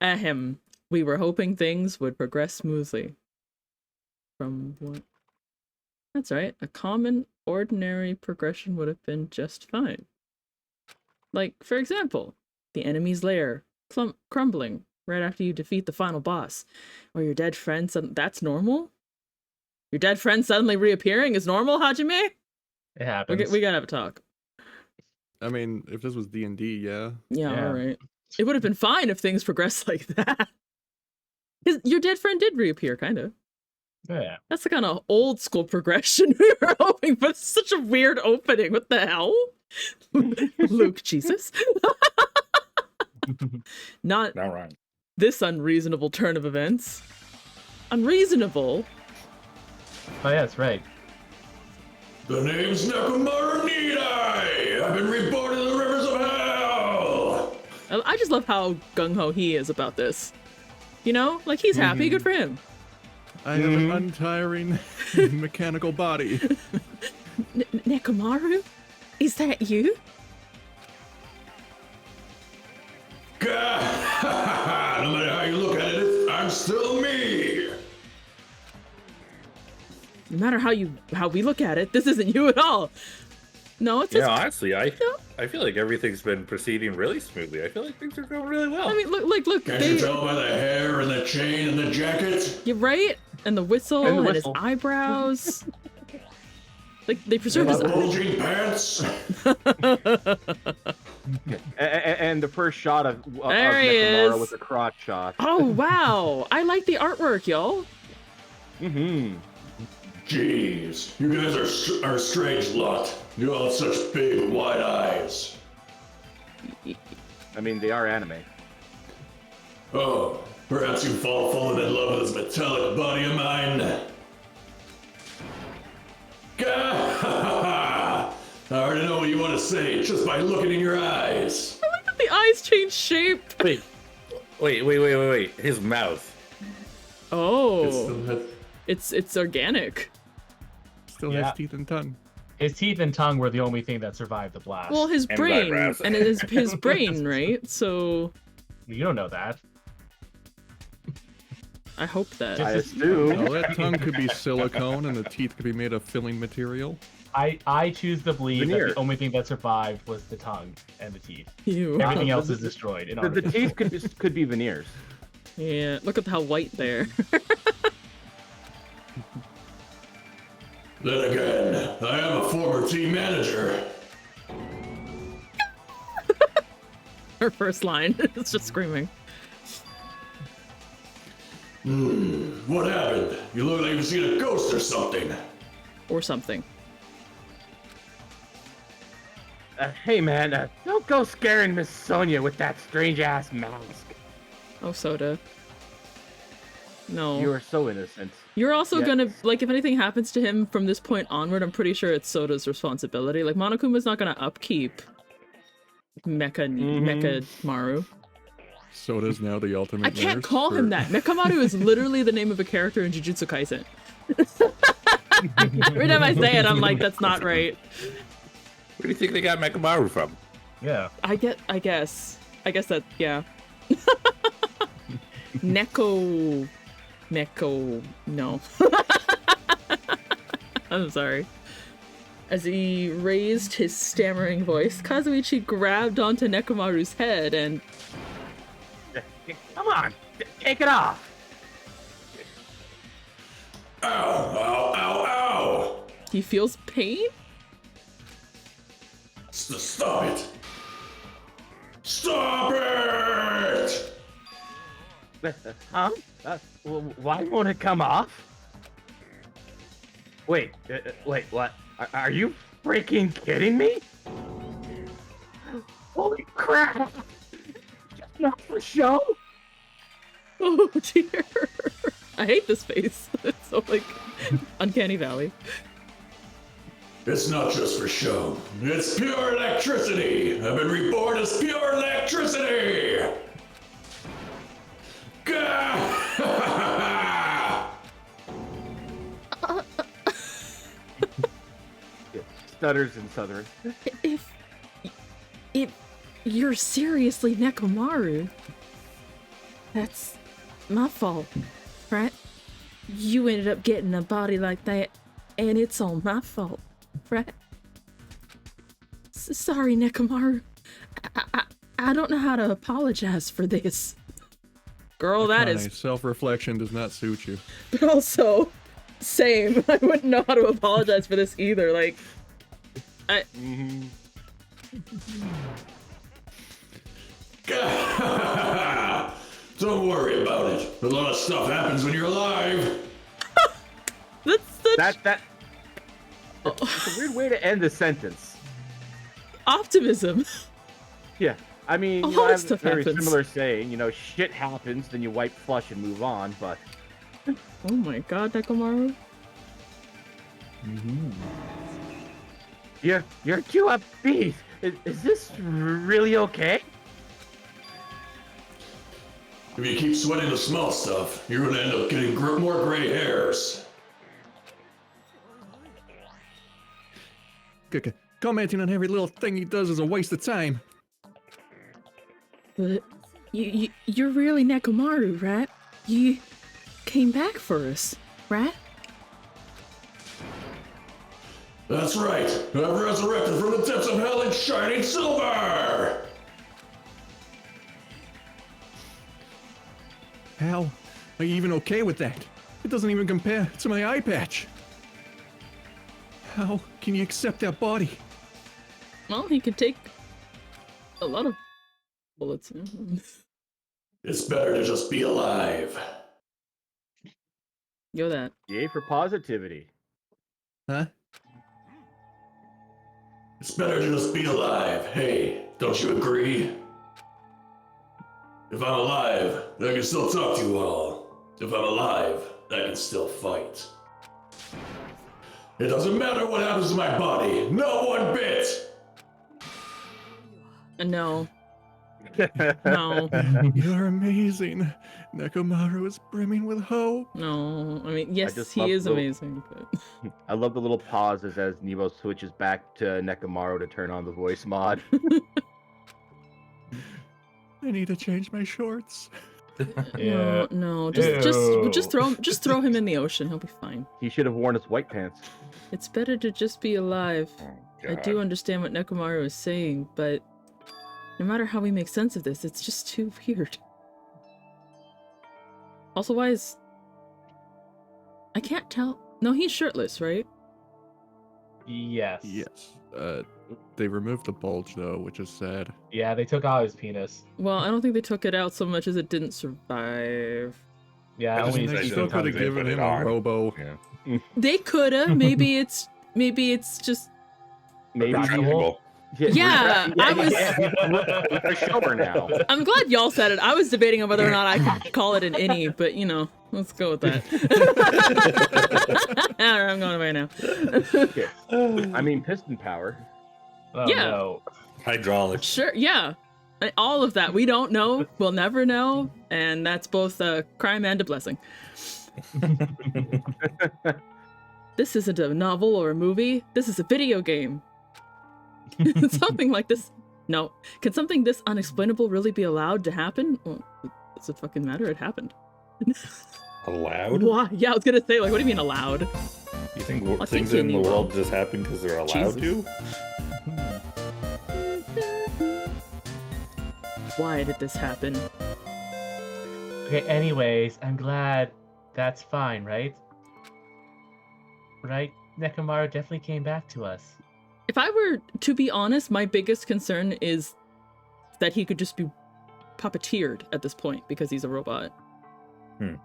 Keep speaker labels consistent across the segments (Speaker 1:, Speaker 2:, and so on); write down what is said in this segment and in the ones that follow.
Speaker 1: Ahem. We were hoping things would progress smoothly. From what? That's right. A common, ordinary progression would have been just fine. Like, for example, the enemy's lair crumbling right after you defeat the final boss. Or your dead friend that's normal? Your dead friend suddenly reappearing is normal, Hajime?
Speaker 2: It happens.
Speaker 1: We gotta have a talk.
Speaker 3: I mean, if this was D&D, yeah.
Speaker 1: Yeah, alright. It would have been fine if things progressed like that. Your dead friend did reappear, kind of.
Speaker 2: Yeah.
Speaker 1: That's the kind of old school progression we were hoping for. Such a weird opening. What the hell? Luke, Jesus. Not
Speaker 4: right.
Speaker 1: This unreasonable turn of events. Unreasonable?
Speaker 2: Oh, yeah, that's right.
Speaker 5: The name's Nekomaru Nidai! I've been reborn in the rivers of hell!
Speaker 1: I just love how gung-ho he is about this. You know? Like, he's happy. Good for him.
Speaker 3: I have an untiring mechanical body.
Speaker 1: Nekomaru? Is that you?
Speaker 5: No matter how you look at it, I'm still me!
Speaker 1: No matter how we look at it, this isn't you at all. No, it's
Speaker 4: yeah. Honestly, I feel like everything's been proceeding really smoothly. I feel like things are going really well.
Speaker 1: I mean, look.
Speaker 5: Can't you tell by the hair and the chain and the jacket?
Speaker 1: You're right, and the whistle and his eyebrows. Like they preserved his
Speaker 5: bulging pants.
Speaker 6: and the first shot of
Speaker 1: Nekomaru
Speaker 6: was a crotch shot.
Speaker 1: Oh wow! I like the artwork, y'all.
Speaker 5: Jeez, you guys are a strange lot. You all have such big, wide eyes.
Speaker 6: I mean, they are anime.
Speaker 5: Oh, perhaps you've fallen in love with this metallic body of mine. I already know what you want to say just by looking in your eyes.
Speaker 1: I like that the eyes change shape.
Speaker 4: Wait. His mouth.
Speaker 1: Oh. It's organic.
Speaker 3: Still has teeth and tongue.
Speaker 2: His teeth and tongue were the only thing that survived the blast.
Speaker 1: Well, his
Speaker 4: And
Speaker 1: brain,
Speaker 4: eyebrows.
Speaker 1: and it is his brain, right? So
Speaker 2: You don't know that.
Speaker 1: I hope that.
Speaker 6: I assume.
Speaker 3: Well, that tongue could be silicone and the teeth could be made of filling material.
Speaker 2: I choose to believe
Speaker 6: Veneer.
Speaker 2: that the only thing that survived was the tongue and the teeth.
Speaker 1: You.
Speaker 2: Everything else is destroyed.
Speaker 6: The teeth could be veneers.
Speaker 1: Yeah, look at how white they're.
Speaker 5: Then again, I am a former team manager.
Speaker 1: Her first line is just screaming.
Speaker 5: What happened? You look like you've seen a ghost or something.
Speaker 1: Or something.
Speaker 6: Hey man, don't go scaring Miss Sonia with that strange ass mask.
Speaker 1: Oh, Soda. No.
Speaker 6: You are so innocent.
Speaker 1: You're also
Speaker 6: Yes.
Speaker 1: gonna, like, if anything happens to him from this point onward, I'm pretty sure it's Soda's responsibility. Like, Monokuma's not gonna upkeep Mecha Maru.
Speaker 3: Soda's now the ultimate
Speaker 1: I can't
Speaker 3: nurse
Speaker 1: call
Speaker 3: for-
Speaker 1: him that. Mekamaru is literally the name of a character in Jujutsu Kaisen. Every time I say it, I'm like, that's not right.
Speaker 4: Where do you think they got Nekomaru from?
Speaker 2: Yeah.
Speaker 1: I guess that, yeah. Neko, no. I'm sorry. As he raised his stammering voice, Kazuichi grabbed onto Nekomaru's head and...
Speaker 6: Come on, take it off.
Speaker 5: Ow, ow, ow, ow!
Speaker 1: He feels pain?
Speaker 5: Stop it! Stop it!
Speaker 6: Huh? Why won't it come off? Wait, what? Are you freaking kidding me? Holy crap! Just not for show?
Speaker 1: Oh dear. I hate this face. It's so, like, Uncanny Valley.
Speaker 5: It's not just for show. It's pure electricity! I've been reborn as pure electricity!
Speaker 6: Stutters and Southern.
Speaker 1: If you're seriously Nekomaru, That's my fault, right? You ended up getting a body like that, and it's all my fault, right? Sorry, Nekomaru. I don't know how to apologize for this. Girl, that
Speaker 3: Akane,
Speaker 1: is...
Speaker 3: self-reflection does not suit you.
Speaker 1: But also, same. I wouldn't know how to apologize for this either. Like,
Speaker 5: Don't worry about it. A lot of stuff happens when you're alive.
Speaker 1: that's such
Speaker 6: That's a weird way to end the sentence.
Speaker 1: optimism.
Speaker 6: Yeah. I mean,
Speaker 1: A
Speaker 6: you
Speaker 1: lot
Speaker 6: know, I
Speaker 1: of
Speaker 6: have a
Speaker 1: stuff
Speaker 6: very
Speaker 1: happens.
Speaker 6: similar saying, you know, shit happens, then you wipe flush and move on, but
Speaker 1: Oh my god, Nekomaru.
Speaker 6: you're too upbeat. Is this really okay?
Speaker 5: If you keep sweating the small stuff, you're gonna end up getting more gray hairs.
Speaker 3: Commenting on every little thing he does is a waste of time.
Speaker 1: But you're really Nekomaru, right? You came back for us, right?
Speaker 5: That's right. I've resurrected from the depths of hell in shining silver.
Speaker 3: How are you even okay with that? It doesn't even compare to my eye patch. How can you accept that body?
Speaker 1: Well, he could take a lot of bullets.
Speaker 5: It's better to just be alive.
Speaker 1: Yo, that.
Speaker 6: Yay for positivity.
Speaker 3: Huh?
Speaker 5: It's better to just be alive. Hey, don't you agree? If I'm alive, I can still talk to you all. If I'm alive, I can still fight. It doesn't matter what happens to my body. No one bit!
Speaker 1: No. No.
Speaker 3: You're amazing. Nekomaru is brimming with hope.
Speaker 1: No. I mean, yes,
Speaker 6: just
Speaker 1: he
Speaker 6: love
Speaker 1: is
Speaker 6: the-
Speaker 1: amazing, but...
Speaker 6: I love the little pauses as Niwo switches back to Nekomaru to turn on the voice mod.
Speaker 3: I need to change my shorts.
Speaker 2: Yeah.
Speaker 1: No,
Speaker 2: Ew.
Speaker 1: just throw him in the ocean. He'll be fine.
Speaker 6: He should have worn his white pants.
Speaker 1: It's better to just be alive.
Speaker 4: Oh,
Speaker 1: I do understand what Nekomaru is saying, but no matter how we make sense of this, it's just too weird. Also, why is... I can't tell. No, he's shirtless, right?
Speaker 2: Yes.
Speaker 3: Yes. They removed the bulge though, which is sad.
Speaker 2: Yeah, they took out his penis.
Speaker 1: Well, I don't think they took it out so much as it didn't survive.
Speaker 2: Yeah,
Speaker 4: I just
Speaker 2: only
Speaker 4: think
Speaker 3: They
Speaker 4: they
Speaker 3: still
Speaker 4: should've
Speaker 3: could have
Speaker 4: they
Speaker 3: given
Speaker 4: put it
Speaker 3: him a
Speaker 4: on.
Speaker 3: robo.
Speaker 4: Yeah.
Speaker 1: They coulda. Maybe it's
Speaker 6: Maybe
Speaker 2: Retractable.
Speaker 1: Yeah, I was-
Speaker 6: We're a shower now.
Speaker 1: I'm glad y'all said it. I was debating on whether or not I could call it an innie, but you know, let's go with that. I'm going away now.
Speaker 6: Okay. I mean, piston power.
Speaker 2: Oh,
Speaker 1: Yeah.
Speaker 2: no.
Speaker 4: Hydraulics.
Speaker 1: Sure, yeah. All of that. We don't know. We'll never know. And that's both a crime and a blessing. This isn't a novel or a movie. This is a video game. Something like this. No. Can something this unexplainable really be allowed to happen? Well, does it fucking matter? It happened.
Speaker 4: Allowed?
Speaker 1: Why? Yeah, I was gonna say, like, what do you mean allowed?
Speaker 4: You think
Speaker 1: I'll
Speaker 4: things in the
Speaker 1: continue.
Speaker 4: world just happen because they're allowed
Speaker 1: Jesus.
Speaker 4: to?
Speaker 1: Why did this happen?
Speaker 2: Okay, anyways, I'm glad that's fine, right? Right? Nekomaru definitely came back to us.
Speaker 1: If I were to be honest, my biggest concern is that he could just be puppeteered at this point because he's a robot.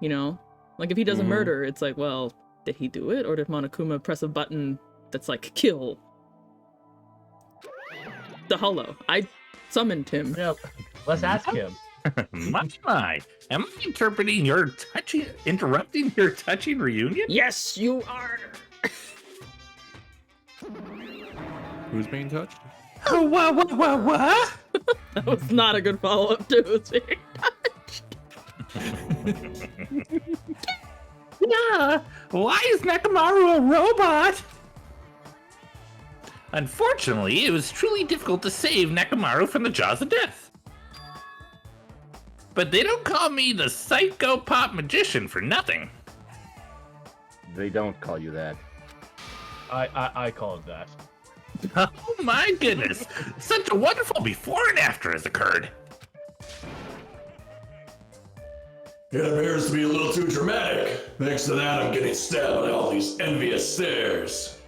Speaker 1: You know? Like, if he does a
Speaker 6: Mhm.
Speaker 1: murder, it's like, well, did he do it? Or did Monokuma press a button that's like, kill? The Hollow. I summoned him.
Speaker 2: Yep. Let's ask him.
Speaker 7: My. Am I interpreting your interrupting your touching reunion?
Speaker 1: Yes, you are!
Speaker 3: Who's being touched?
Speaker 7: Oh, what?
Speaker 1: That was not a good follow-up to his
Speaker 7: Yeah. Why is Nekomaru a robot? Unfortunately, it was truly difficult to save Nekomaru from the jaws of death. but they don't call me the Psycho Pop Magician for nothing.
Speaker 6: They don't call you that.
Speaker 2: I call it that.
Speaker 7: Oh my goodness! Such a wonderful before and after has occurred.
Speaker 5: It appears to be a little too dramatic. Thanks to that, I'm getting stabbed by all these envious stares.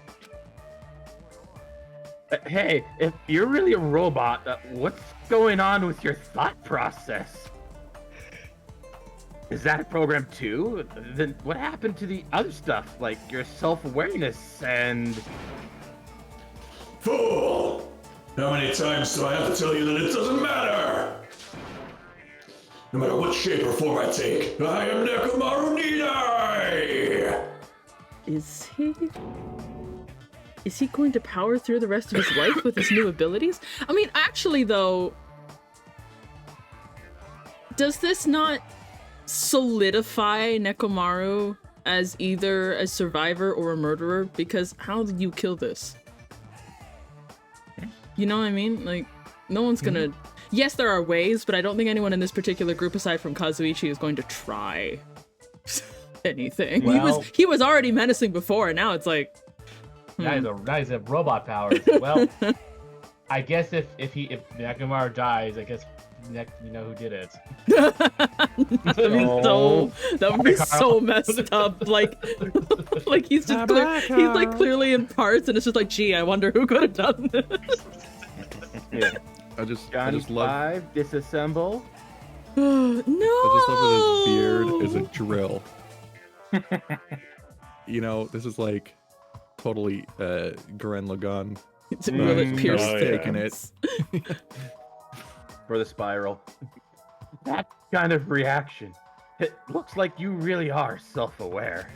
Speaker 6: Hey, if you're really a robot, what's going on with your thought process? Is that a program too? Then what happened to the other stuff, like your self-awareness and...
Speaker 5: Fool! How many times do I have to tell you that it doesn't matter? No matter what shape or form I take, I am Nekomaru DIDNEY!
Speaker 1: Is he going to power through the rest of his life with his new abilities? I mean, actually, though, does this not solidify Nekomaru as either a survivor or a murderer? Because how did you kill this? You know what I mean? Like, no one's gonna... Yes, there are ways, but I don't think anyone in this particular group, aside from Kazuichi, is going to try anything.
Speaker 2: Well,
Speaker 1: he was already menacing before, and now it's like...
Speaker 2: Now he's a robot powers. Well, I guess if Nekomaru dies, I guess you know who did it.
Speaker 1: That would be so messed up. Like he's just he's like clearly in parts, and it's just like, gee, I wonder who could have done this.
Speaker 6: Yeah.
Speaker 3: I just
Speaker 6: Johnny
Speaker 3: love.
Speaker 6: 5, disassemble.
Speaker 1: No.
Speaker 3: I just love that his beard is a drill. You know, this is like totally Gurren Lagann.
Speaker 1: It's really pierced
Speaker 3: taking it.
Speaker 6: For the spiral. That kind of reaction. It looks like you really are self-aware.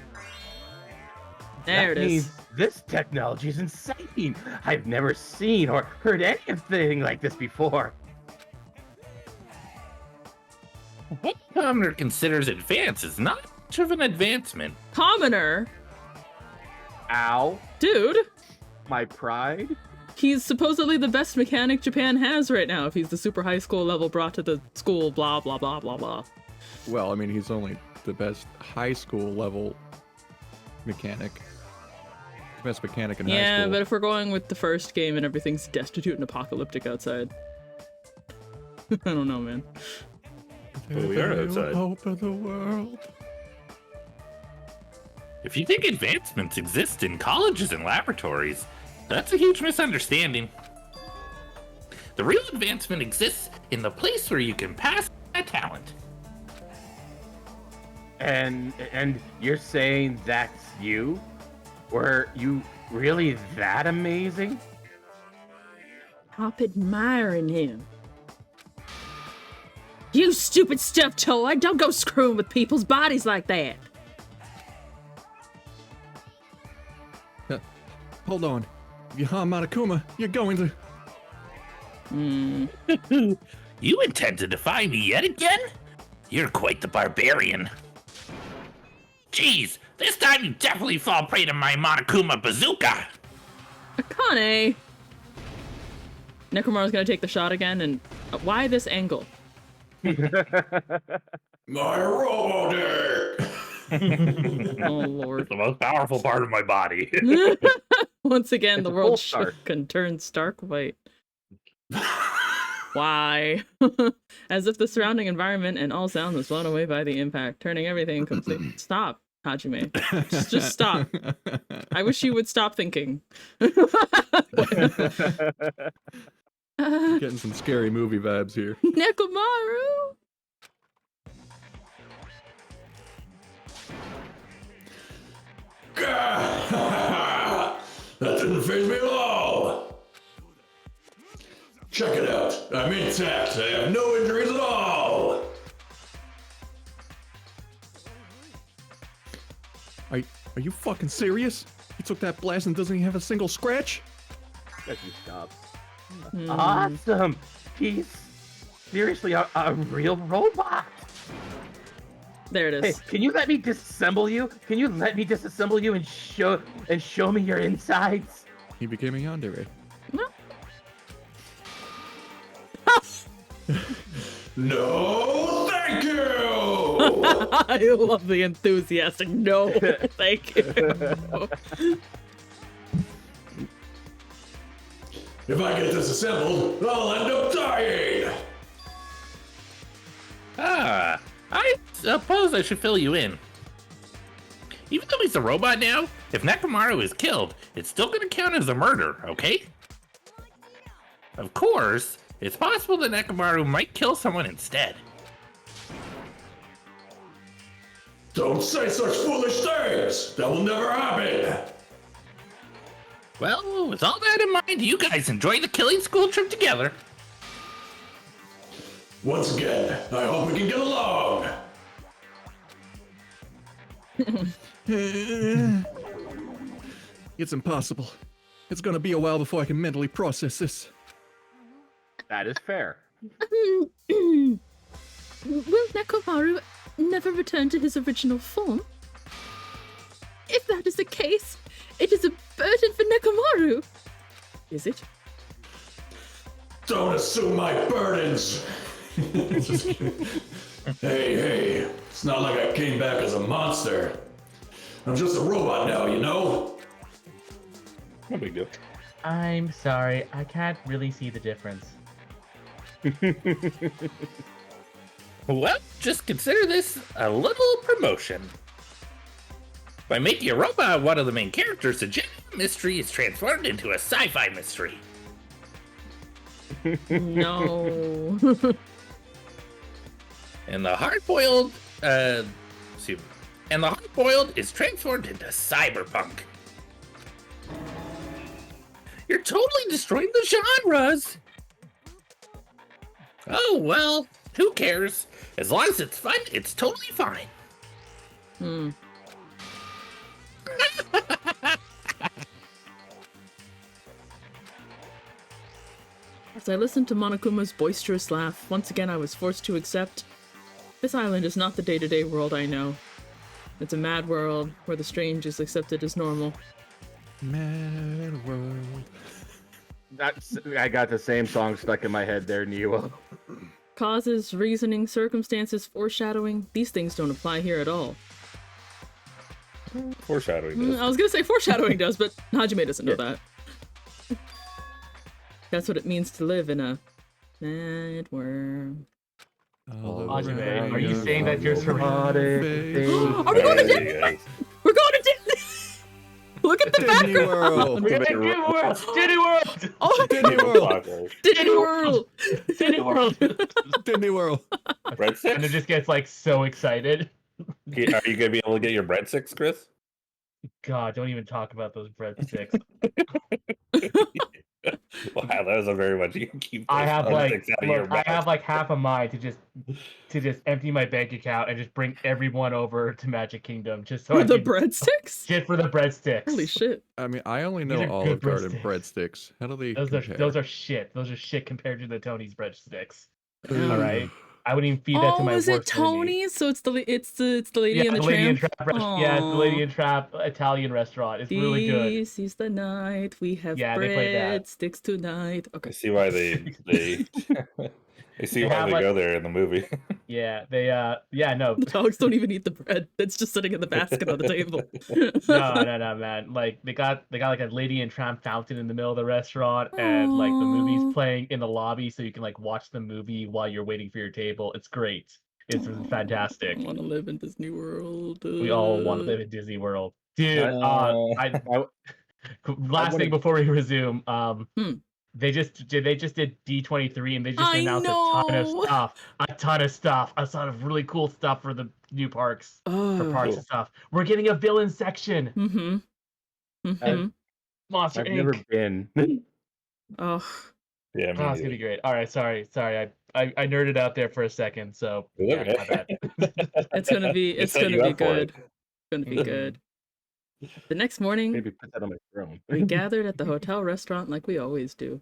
Speaker 1: There
Speaker 6: That
Speaker 1: it is.
Speaker 6: means this technology is insane. I've never seen or heard anything like this before.
Speaker 7: What commoner considers advance is not much of an advancement.
Speaker 1: Commoner,
Speaker 6: Ow.
Speaker 1: dude.
Speaker 6: My pride.
Speaker 1: He's supposedly the best mechanic Japan has right now. If he's the super high school level brought to the school, blah blah blah blah blah.
Speaker 3: Well, I mean, he's only the best high school level mechanic. Best mechanic in high
Speaker 1: Yeah,
Speaker 3: school.
Speaker 1: but if we're going with the first game and everything's destitute and apocalyptic outside, I don't know, man.
Speaker 4: Well, we are outside.
Speaker 3: Hope of the world.
Speaker 7: If you think advancements exist in colleges and laboratories, that's a huge misunderstanding. The real advancement exists in the place where you can pass a talent.
Speaker 6: And you're saying that's you? Were you really that amazing?
Speaker 1: Stop admiring him. You stupid stuffed toy! Don't go screwing with people's bodies like that!
Speaker 3: Hold on. If you harm Monokuma, you're going to...
Speaker 7: You intend to defy me yet again? You're quite the barbarian. Jeez, this time you definitely fall prey to my Monokuma bazooka.
Speaker 1: Akane! Nekomaru's gonna take the shot again, and why this angle?
Speaker 5: My robo-dick!
Speaker 1: Oh lord.
Speaker 7: The most powerful part of my body.
Speaker 1: Once again,
Speaker 6: It's
Speaker 1: the
Speaker 6: a
Speaker 1: world
Speaker 6: full start.
Speaker 1: can turn stark white. Why? As if the surrounding environment and all sound was blown away by the impact, turning everything complete. Stop, Hajime. Just stop. I wish you would stop thinking.
Speaker 3: Getting some scary movie vibes here.
Speaker 1: Nekomaru!
Speaker 5: That didn't faze me at all! Check it out. I'm intact. I have no injuries at all!
Speaker 3: Are you fucking serious? He took that blast and doesn't even have a single scratch?
Speaker 6: Let you stop.
Speaker 1: Hmm.
Speaker 6: Awesome! He's seriously a real robot!
Speaker 1: There it
Speaker 6: Hey,
Speaker 1: is.
Speaker 6: can you let me disassemble you? Can you let me disassemble you and show me your insides?
Speaker 3: He became a yandere.
Speaker 5: No, thank no.
Speaker 1: I love the enthusiastic no. Thank you.
Speaker 5: If I get disassembled, I'll end up dying.
Speaker 7: Ah, I suppose I should fill you in. Even though he's a robot now, if Nekomaru is killed, it's still gonna count as a murder, okay? Of course, it's possible that Nekomaru might kill someone instead.
Speaker 5: Don't say such foolish things. That will never happen.
Speaker 7: Well, with all that in mind, you guys enjoy the killing school trip together.
Speaker 5: Once again, I hope we can get along.
Speaker 3: It's impossible. It's gonna be a while before I can mentally process this.
Speaker 6: That is fair.
Speaker 1: Will Nekomaru never return to his original form? If that is the case, it is a burden for Nekomaru. Is it?
Speaker 5: Don't assume my burdens. Hey, it's not like I came back as a monster. I'm just a robot now, you know?
Speaker 4: No big deal.
Speaker 2: I'm sorry, I can't really see the difference.
Speaker 7: Well, just consider this a little promotion. By making a robot one of the main characters, the genuine mystery is transformed into a sci-fi mystery.
Speaker 1: No.
Speaker 7: And the hard-boiled is transformed into cyberpunk. You're totally destroying the genres. Oh, well, who cares? As long as it's fun, it's totally fine.
Speaker 1: As I listened to Monokuma's boisterous laugh, once again I was forced to accept this island is not the day-to-day world I know. It's a mad world where the strange is accepted as normal.
Speaker 3: Mad world.
Speaker 6: I got the same song stuck in my head there, Niwo.
Speaker 1: Causes, reasoning, circumstances, foreshadowing, these things don't apply here at all.
Speaker 4: Foreshadowing this.
Speaker 1: I was gonna say foreshadowing does, but Hajime doesn't know that. That's what it means to live in a mad world.
Speaker 2: Hajime, are you saying that you're
Speaker 6: Robotic
Speaker 2: surrounded?
Speaker 1: Are we going to
Speaker 4: Hey,
Speaker 1: Disney?
Speaker 4: hey.
Speaker 1: We're going to Disney! Look at the
Speaker 3: Disney
Speaker 1: background!
Speaker 3: World.
Speaker 2: We're gonna Disney World! Disney World!
Speaker 1: Oh,
Speaker 3: Disney World.
Speaker 1: Disney World!
Speaker 2: Disney World!
Speaker 3: Disney World.
Speaker 2: And it
Speaker 4: Breadsticks?
Speaker 2: just gets like so excited.
Speaker 4: Are you gonna be able to get your breadsticks, Chris?
Speaker 2: God, don't even talk about those breadsticks.
Speaker 4: Wow, that was a very much. You can keep.
Speaker 2: I
Speaker 4: those
Speaker 2: have like,
Speaker 4: breadsticks out of your
Speaker 2: look, I
Speaker 4: mouth.
Speaker 2: have like half a mind to just empty my bank account and just bring everyone over to Magic Kingdom just so
Speaker 1: For
Speaker 2: I
Speaker 1: the
Speaker 2: can,
Speaker 1: breadsticks?
Speaker 2: just for the breadsticks.
Speaker 1: Holy shit.
Speaker 3: I mean, I only
Speaker 2: These
Speaker 3: know
Speaker 2: are
Speaker 3: Olive
Speaker 2: good
Speaker 3: Garden breadsticks. How do they compare?
Speaker 2: Those are shit. Those are shit compared to the Tony's breadsticks.
Speaker 1: Ooh.
Speaker 2: All right, I wouldn't even feed that to
Speaker 1: Oh,
Speaker 2: my
Speaker 1: is
Speaker 2: worst
Speaker 1: it
Speaker 2: enemy.
Speaker 1: Tony's? So it's the lady
Speaker 2: Yeah,
Speaker 1: and the
Speaker 2: the Lady and
Speaker 1: tramp?
Speaker 2: Trap. Yeah, it's the Lady
Speaker 1: Aw.
Speaker 2: and Trap Italian restaurant. It's really good.
Speaker 1: This is the night we have
Speaker 2: Yeah, they play that.
Speaker 1: breadsticks tonight.
Speaker 4: I
Speaker 1: Okay.
Speaker 4: see why they I see
Speaker 2: They
Speaker 4: why
Speaker 2: have,
Speaker 4: they
Speaker 2: like-
Speaker 4: go there in the movie.
Speaker 2: Yeah, they no,
Speaker 1: The dogs don't even eat the bread. It's just sitting in the basket on the table.
Speaker 2: no, man. Like they got like a Lady and Tramp fountain in the middle of the restaurant, and like the
Speaker 1: Aw.
Speaker 2: movie's playing in the lobby, so you can like watch the movie while you're waiting for your table. It's great. It's fantastic.
Speaker 1: I want to live in Disney World.
Speaker 2: We all want to live in Disney World, dude.
Speaker 6: I
Speaker 2: Last thing before we resume,
Speaker 1: Hmm.
Speaker 2: they just did D23 and they just
Speaker 1: I
Speaker 2: announced
Speaker 1: know.
Speaker 2: a ton of stuff, a ton of really cool stuff for the new parks, for parks
Speaker 4: Cool.
Speaker 2: and stuff. We're getting a villain section.
Speaker 1: Mm-hmm. Mm-hmm.
Speaker 2: Monster
Speaker 6: I've
Speaker 2: Inc.
Speaker 6: never been.
Speaker 1: Oh,
Speaker 4: Yeah,
Speaker 2: Oh, it's gonna be great. All right, sorry. I nerded out there for a second, so
Speaker 4: It's
Speaker 2: yeah,
Speaker 4: okay.
Speaker 2: my bad.
Speaker 1: it's gonna be
Speaker 4: They
Speaker 1: it's
Speaker 4: set
Speaker 1: gonna
Speaker 4: you
Speaker 1: be
Speaker 4: up for it.
Speaker 1: good. It's gonna be good. The next morning,
Speaker 6: Maybe put that on my throne.
Speaker 1: we gathered at the hotel restaurant like we always do.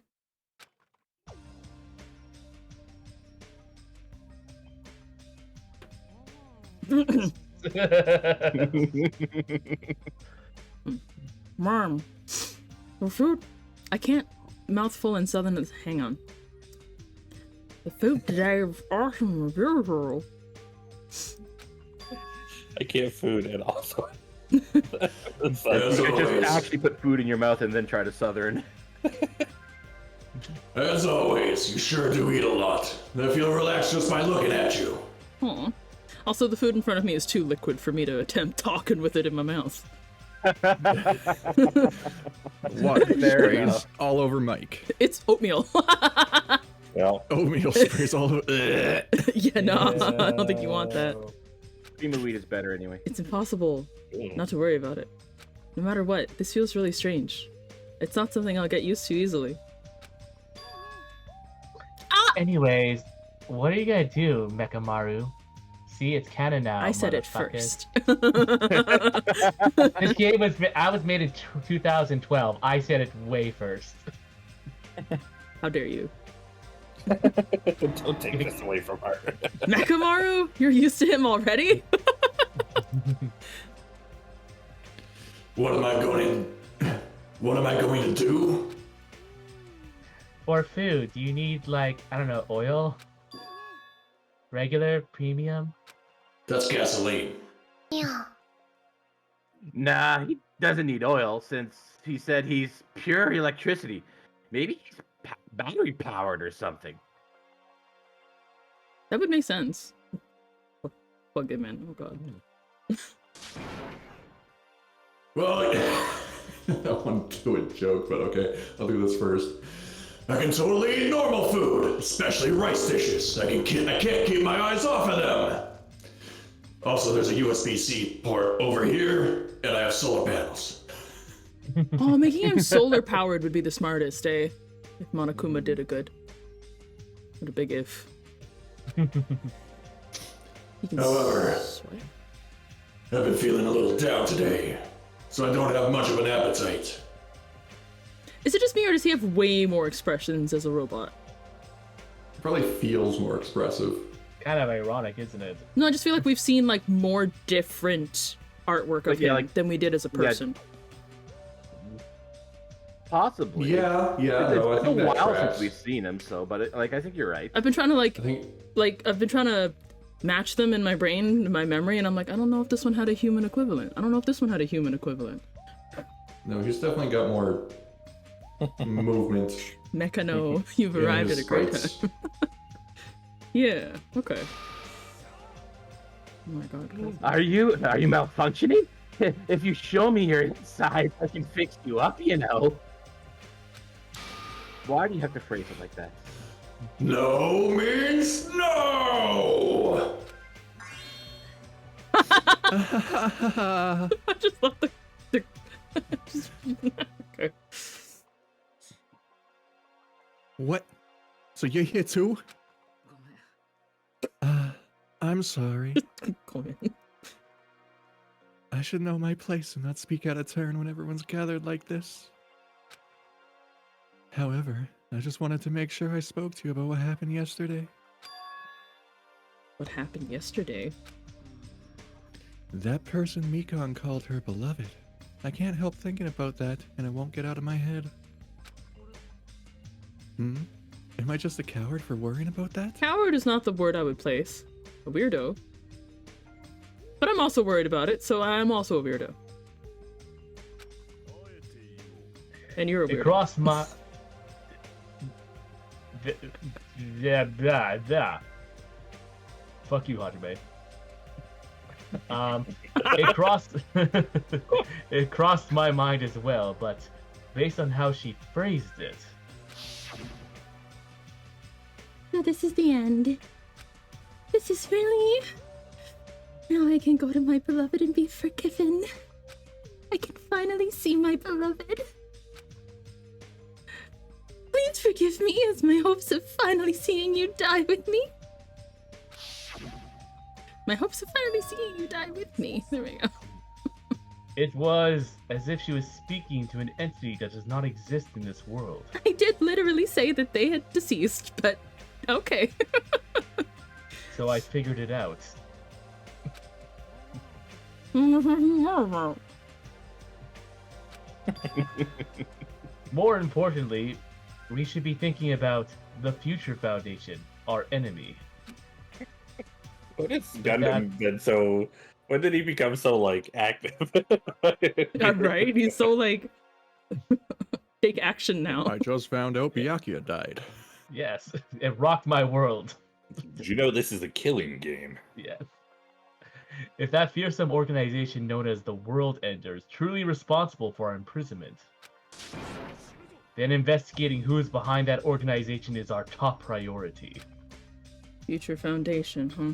Speaker 1: Mom, the food. I can't. Mouthful and southern. Hang on. The food today was awesome and beautiful.
Speaker 7: I can't food and also.
Speaker 5: As
Speaker 6: You could just
Speaker 5: always,
Speaker 6: actually put food in your mouth and then try to southern.
Speaker 5: as always, you sure do eat a lot. I feel relaxed just by looking at you.
Speaker 1: Aw. Also, the food in front of me is too liquid for me to attempt talking with it in my mouth.
Speaker 3: Water
Speaker 6: Fair
Speaker 3: sprays
Speaker 6: enough.
Speaker 3: all over Mike.
Speaker 1: It's oatmeal.
Speaker 7: Well,
Speaker 3: Oatmeal sprays all over.
Speaker 1: Yeah, no, I don't think you want that.
Speaker 6: Cream of wheat is better anyway.
Speaker 1: It's impossible not to worry about it. No matter what, this feels really strange. It's not something I'll get used to easily.
Speaker 2: Anyways, what are you gonna do, Nekomaru? See, it's canon now.
Speaker 1: I said it
Speaker 2: motherfuckers.
Speaker 1: first.
Speaker 2: This game was made in 2012. I said it way first.
Speaker 1: How dare you.
Speaker 7: don't take this away from her.
Speaker 1: Nekomaru? You're used to him already?
Speaker 5: What am I going to do?
Speaker 2: For food, do you need like, I don't know, oil? Regular, premium?
Speaker 5: That's gasoline.
Speaker 6: Nah, he doesn't need oil since he said he's pure electricity. Maybe he's battery powered or something.
Speaker 1: That would make sense. Plug him in. Oh god.
Speaker 5: Well, I want to do a joke, but okay, I'll do this first. I can totally eat normal food, especially rice dishes. I can't keep my eyes off of them. Also, there's a USB-C port over here, and I have solar panels.
Speaker 1: Oh, making him solar powered would be the smartest, eh? If Monokuma did a good. What a big if. He can
Speaker 5: However,
Speaker 1: swipe.
Speaker 5: I've been feeling a little down today, so I don't have much of an appetite.
Speaker 1: Is it just me or does he have way more expressions as a robot?
Speaker 3: Probably feels more expressive.
Speaker 2: Kind of ironic, isn't it?
Speaker 1: No, I just feel like we've seen like more different artwork of
Speaker 6: Like, yeah,
Speaker 1: him
Speaker 6: like-
Speaker 1: than we did as a person.
Speaker 6: Possibly.
Speaker 3: Yeah,
Speaker 6: It's
Speaker 3: no, I
Speaker 6: been
Speaker 3: think
Speaker 6: a
Speaker 3: that
Speaker 6: while
Speaker 3: tracks.
Speaker 6: since we've seen him, so but I think you're right.
Speaker 1: I've been trying to
Speaker 3: I think
Speaker 1: I've been trying to match them in my brain, in my memory, and I'm like, I don't know if this one had a human equivalent. I don't know if this one had a human equivalent.
Speaker 3: no, he's definitely got more movement.
Speaker 1: Mechano, you've
Speaker 3: in
Speaker 1: arrived at
Speaker 3: his
Speaker 1: a great
Speaker 3: sprites.
Speaker 1: time. Yeah, okay. Oh my god.
Speaker 6: Are you malfunctioning? If you show me your inside, I can fix you up, you know. Why do you have to phrase it like that?
Speaker 5: No means no!
Speaker 1: I just love the just, okay.
Speaker 3: What? So you're here too? I'm sorry.
Speaker 1: Go in.
Speaker 3: I should know my place and not speak out of turn when everyone's gathered like this. However, I just wanted to make sure I spoke to you about what happened yesterday.
Speaker 1: What happened yesterday?
Speaker 3: That person Mikon called her beloved. I can't help thinking about that, and it won't get out of my head. Am I just a coward for worrying about that?
Speaker 1: Coward is not the word I would place. A weirdo. But I'm also worried about it, so I'm also a weirdo. And you're a
Speaker 2: It
Speaker 1: weirdo.
Speaker 2: crossed my... Yeah. Fuck you, Hajime. It crossed... it crossed my mind as well, but based on how she phrased it...
Speaker 8: So this is the end. This is really... Now I can go to my beloved and be forgiven. I can finally see my beloved. Please forgive me as my hopes of finally seeing you die with me.
Speaker 1: My hopes of finally seeing you die with me. There we go.
Speaker 2: It was as if she was speaking to an entity that does not exist in this world.
Speaker 1: I did literally say that they had deceased, but okay.
Speaker 2: So I figured it out. More importantly, we should be thinking about the Future Foundation, our enemy.
Speaker 4: What has Gundam been so When did he become so like active?
Speaker 1: Yeah, right? He's so like take action now.
Speaker 3: I just found out Byakuya died.
Speaker 2: Yes, it rocked my world.
Speaker 4: Did you know this is a killing game?
Speaker 2: Yes. If that fearsome organization known as the World Ender is truly responsible for our imprisonment, then investigating who is behind that organization is our top priority.
Speaker 1: Future Foundation, huh?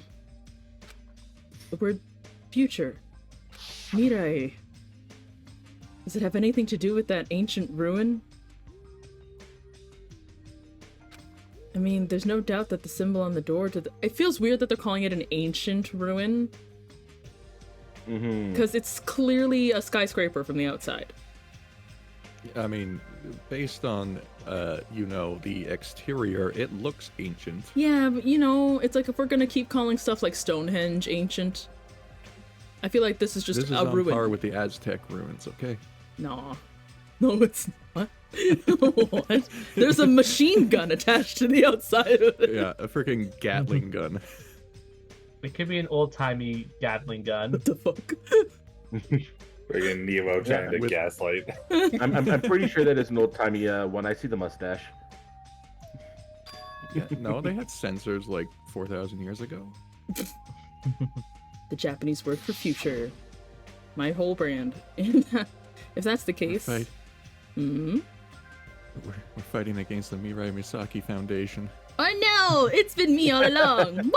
Speaker 1: The word future. Mirai. Does it have anything to do with that ancient ruin? I mean, there's no doubt that the symbol on the door to the... It feels weird that they're calling it an ancient ruin. Because it's clearly a skyscraper from the outside.
Speaker 3: I mean, based on, the exterior, it looks ancient.
Speaker 1: Yeah, but it's like if we're gonna keep calling stuff like Stonehenge ancient, I feel like this is just
Speaker 3: This is
Speaker 1: a
Speaker 3: on
Speaker 1: ruin.
Speaker 3: par with the Aztec ruins, okay?
Speaker 1: No, it's not. What? There's a machine gun attached to the outside of it.
Speaker 3: Yeah, a freaking Gatling gun.
Speaker 2: It could be an old-timey Gatling gun.
Speaker 1: What the fuck?
Speaker 4: Friggin' Newo trying to
Speaker 3: with-
Speaker 4: gaslight.
Speaker 6: I'm pretty sure that is an old timey one. I see the mustache.
Speaker 3: Yeah, no, they had sensors like 4,000 years ago.
Speaker 1: The Japanese word for future. My whole brand. And if that's the case,
Speaker 3: Right.
Speaker 1: hmm
Speaker 3: We're fighting against the Mirai Misaki Foundation.
Speaker 1: Oh no, it's been me all along.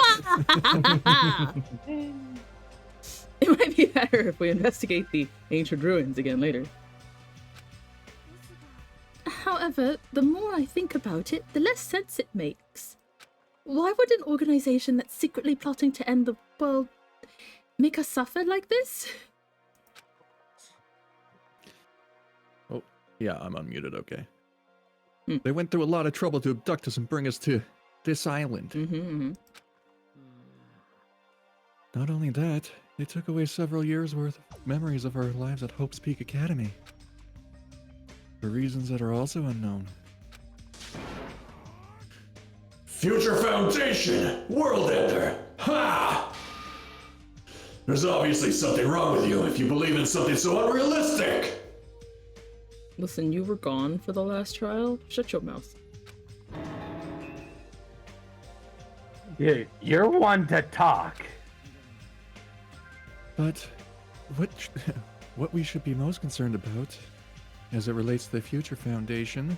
Speaker 1: It might be better if we investigate the ancient ruins again later. However, the more I think about it, the less sense it makes. Why would an organization that's secretly plotting to end the world make us suffer like this?
Speaker 3: Oh, yeah, I'm unmuted, okay.
Speaker 1: Hmm.
Speaker 3: They went through a lot of trouble to abduct us and bring us to this island.
Speaker 1: Mm-hmm.
Speaker 3: Not only that, they took away several years' worth of memories of our lives at Hope's Peak Academy. For reasons that are also unknown.
Speaker 5: Future Foundation! World Ender! Ha! There's obviously something wrong with you if you believe in something so unrealistic!
Speaker 1: Listen, you were gone for the last trial. Shut your mouth.
Speaker 6: Yeah, you're one to talk.
Speaker 3: But what we should be most concerned about, as it relates to the Future Foundation,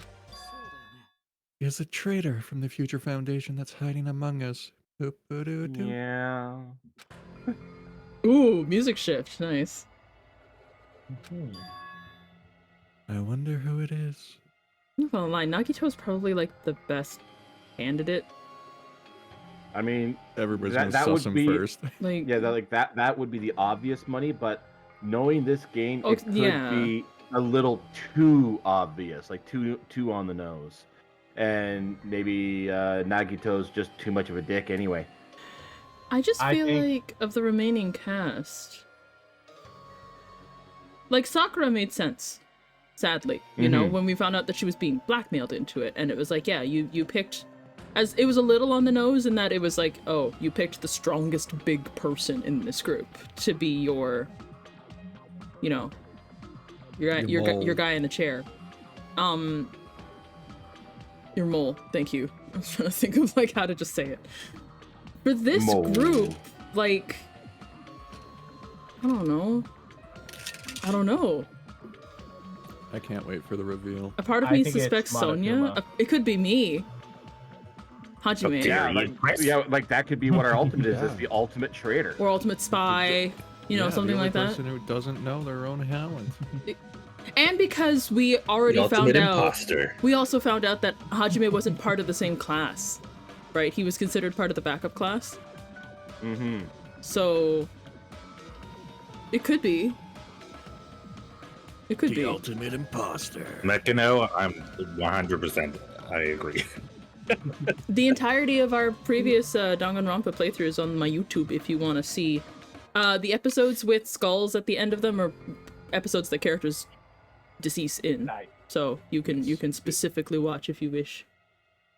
Speaker 3: is a traitor from the Future Foundation that's hiding among us. Boop-a-doo-doo.
Speaker 6: Yeah.
Speaker 1: Ooh, music shift. Nice.
Speaker 3: I wonder who it is.
Speaker 1: I'm not gonna lie, Nagito's probably like the best candidate.
Speaker 6: I mean,
Speaker 3: Everybody's
Speaker 6: That-
Speaker 3: gonna
Speaker 6: that
Speaker 3: suss
Speaker 6: would
Speaker 3: him
Speaker 6: be-
Speaker 3: first.
Speaker 1: Like,
Speaker 6: yeah, that would be the obvious money, but knowing this game,
Speaker 1: Oh,
Speaker 6: it could
Speaker 1: yeah.
Speaker 6: be a little too obvious, like too on the nose. And maybe Nagito's just too much of a dick anyway.
Speaker 1: I just
Speaker 2: I
Speaker 1: feel
Speaker 2: think-
Speaker 1: like of the remaining cast, like Sakura made sense. Sadly, you know,
Speaker 6: Mhm.
Speaker 1: when we found out that she was being blackmailed into it, and it was like, yeah, you picked, as it was a little on the nose in that it was like, oh, you picked the strongest big person in this group to be your, you know, your
Speaker 3: mole.
Speaker 1: guy in the chair, your mole. Thank you. I was trying to think of like how to just say it. For this
Speaker 6: Mole.
Speaker 1: group, like, I don't know.
Speaker 3: I can't wait for the reveal.
Speaker 1: A part of
Speaker 2: I
Speaker 1: me
Speaker 2: think it's
Speaker 1: suspects Sonia.
Speaker 2: Monokuma.
Speaker 1: It could be me. Hajime.
Speaker 7: Yeah.
Speaker 6: Like that could be what our ultimate is.
Speaker 3: Yeah.
Speaker 6: It's the ultimate traitor.
Speaker 1: Or Ultimate Spy. You know,
Speaker 3: Yeah,
Speaker 1: something
Speaker 3: the only
Speaker 1: like that.
Speaker 3: person who doesn't know their own talent.
Speaker 1: And because we already
Speaker 4: The
Speaker 1: found
Speaker 4: ultimate
Speaker 1: out.
Speaker 4: imposter.
Speaker 1: We also found out that Hajime wasn't part of the same class. Right? He was considered part of the backup class.
Speaker 6: Mm-hmm.
Speaker 1: So. It could be. It could be.
Speaker 3: ultimate imposter.
Speaker 7: Mekano, I'm 100%. I agree.
Speaker 1: The entirety of our previous Danganronpa playthroughs on my YouTube if you want to see. The episodes with skulls at the end of them are episodes that characters decease in.
Speaker 2: Nice.
Speaker 1: So you can specifically watch if you wish.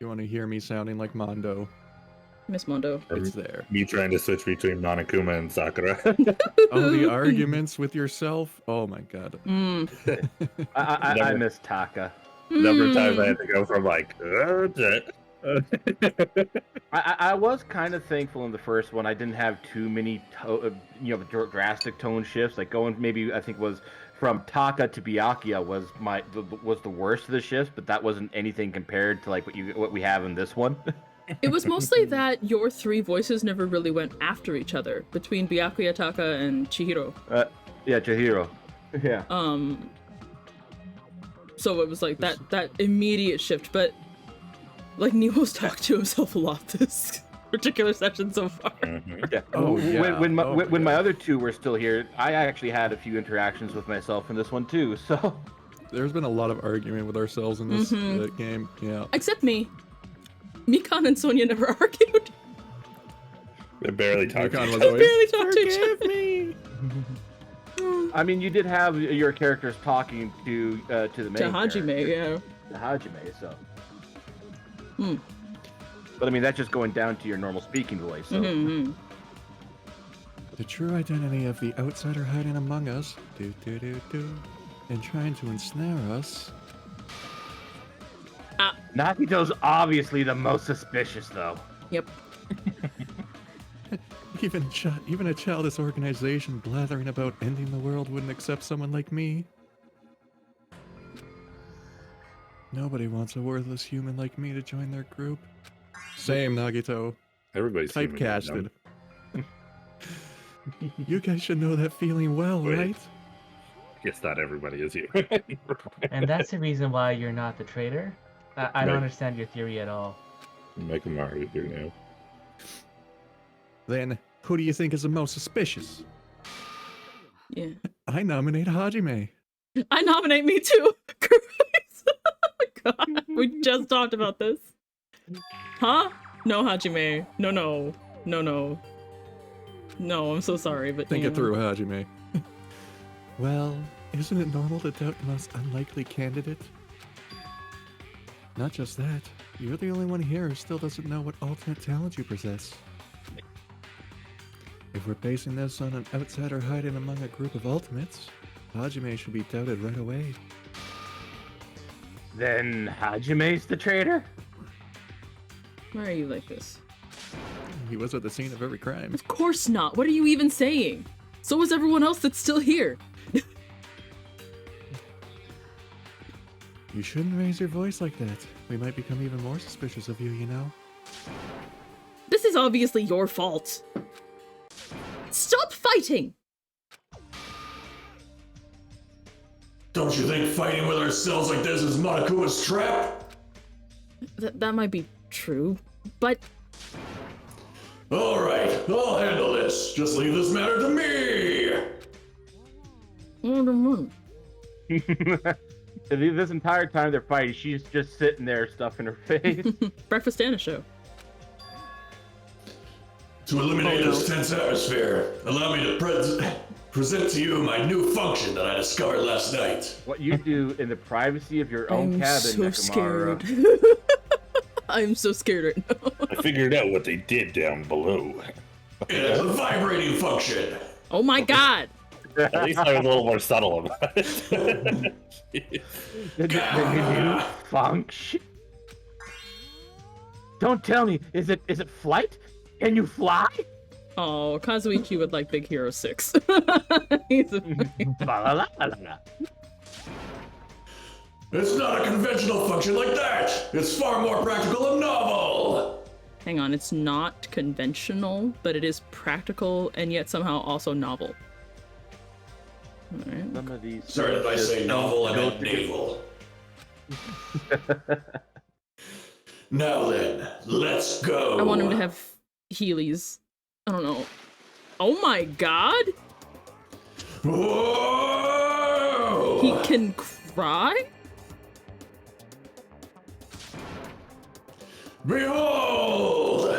Speaker 3: You want to hear me sounding like Mondo?
Speaker 1: Miss Mondo.
Speaker 3: It's there.
Speaker 9: Me trying to switch between Monokuma and Sakura.
Speaker 3: Oh, the arguments with yourself. Oh my god.
Speaker 6: I miss Taka.
Speaker 9: Number of times I had to go from like,
Speaker 6: I was kind of thankful in the first one. I didn't have too many, drastic tone shifts. Like going maybe I think was from Taka to Byakuya was the worst of the shifts, but that wasn't anything compared to like what we have in this one.
Speaker 1: It was mostly that your three voices never really went after each other between Byakuya, Taka, and Chihiro.
Speaker 6: Yeah, Chihiro. Yeah.
Speaker 1: So it was like that immediate shift, but like Niwo's talked to himself a lot this particular session so far.
Speaker 6: Yeah. When my other two were still here, I actually had a few interactions with myself in this one too. So
Speaker 3: There's been a lot of argument with ourselves in this game. Yeah.
Speaker 1: Except me. Mikan and Sonia never argued.
Speaker 9: They barely talked to
Speaker 3: Mikan
Speaker 9: each
Speaker 3: was
Speaker 9: other.
Speaker 3: always,
Speaker 1: Barely talked to each other.
Speaker 3: me.
Speaker 6: I mean, you did have your characters talking to the main
Speaker 1: To Hajime,
Speaker 6: character,
Speaker 1: yeah.
Speaker 6: to Hajime. So.
Speaker 1: Hmm.
Speaker 6: But I mean, that's just going down to your normal speaking voice. So.
Speaker 3: The true identity of the outsider hiding among us, and trying to ensnare us.
Speaker 6: Nagito's obviously the most suspicious, though.
Speaker 1: Yep.
Speaker 3: Even a childish organization blathering about ending the world wouldn't accept someone like me. Nobody wants a worthless human like me to join their group. Same, Nagito.
Speaker 9: Everybody's human,
Speaker 3: Typecasted. You guys should know that feeling well,
Speaker 9: Wait.
Speaker 3: right?
Speaker 9: Guess not everybody is you.
Speaker 2: And that's the reason why you're not the traitor? I don't
Speaker 9: Right.
Speaker 2: understand your theory at all.
Speaker 9: Nekomaru here now.
Speaker 3: Then, who do you think is the most suspicious?
Speaker 1: Yeah.
Speaker 3: I nominate Hajime.
Speaker 1: I nominate me too. Christ. God, we just talked about this. Huh? No, Hajime. No, I'm so sorry, but
Speaker 3: Think
Speaker 1: you
Speaker 3: it
Speaker 1: know.
Speaker 3: through, Hajime. Well, isn't it normal to doubt the most unlikely candidate? Not just that, you're the only one here who still doesn't know what alternate talent you possess. If we're basing this on an outsider hiding among a group of ultimates, Hajime should be doubted right away.
Speaker 6: Then Hajime's the traitor?
Speaker 1: Why are you like this?
Speaker 3: He was at the scene of every crime.
Speaker 1: Of course not. What are you even saying? So is everyone else that's still here.
Speaker 3: You shouldn't raise your voice like that. We might become even more suspicious of you, you know?
Speaker 1: This is obviously your fault. Stop fighting!
Speaker 5: Don't you think fighting with ourselves like this is Monokuma's trap?
Speaker 1: That might be true, but
Speaker 5: Alright, I'll handle this. Just leave this matter to me!
Speaker 6: This entire time they're fighting, she's just sitting there stuffing her face.
Speaker 1: Breakfast and a show.
Speaker 5: To eliminate this tense atmosphere, allow me to present to you my new function that I discovered last night.
Speaker 6: What you do in the privacy of your own
Speaker 1: I'm
Speaker 6: cabin,
Speaker 1: so
Speaker 6: Nekomaru.
Speaker 1: scared. I'm so scared right now.
Speaker 9: I figured out what they did down below.
Speaker 5: It has a vibrating function.
Speaker 1: Oh my god!
Speaker 9: At least I was a little more subtle about it.
Speaker 6: The new function. Don't tell me, is it flight? Can you fly?
Speaker 1: Oh, Kazuichi would like Big Hero 6. He's a...
Speaker 5: It's not a conventional function like that. It's far more practical and novel.
Speaker 1: Hang on, it's not conventional, but it is practical and yet somehow also novel. Alright.
Speaker 6: Some of these.
Speaker 5: Sorry, did I say novel? I meant naval. Now then, let's go.
Speaker 1: I want him to have Heelys. I don't know. Oh my god!
Speaker 5: Whoa!
Speaker 1: He can cry?
Speaker 5: Behold!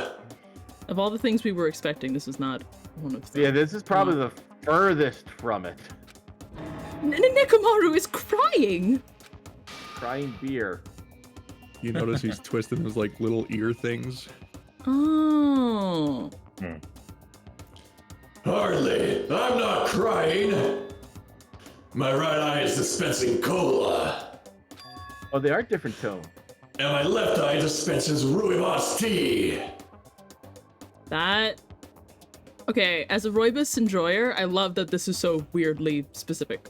Speaker 1: Of all the things we were expecting, this is not one of them.
Speaker 6: Yeah, this is probably the furthest from it.
Speaker 1: Nekomaru is crying!
Speaker 6: Crying beer.
Speaker 3: You notice he's twisting his like little ear things.
Speaker 1: Oh.
Speaker 5: Hardly. I'm not crying. My right eye is dispensing cola.
Speaker 6: Oh, they are different tone.
Speaker 5: And my left eye dispenses rooibos tea.
Speaker 1: That. Okay, as a rooibos enjoyer, I love that this is so weirdly specific.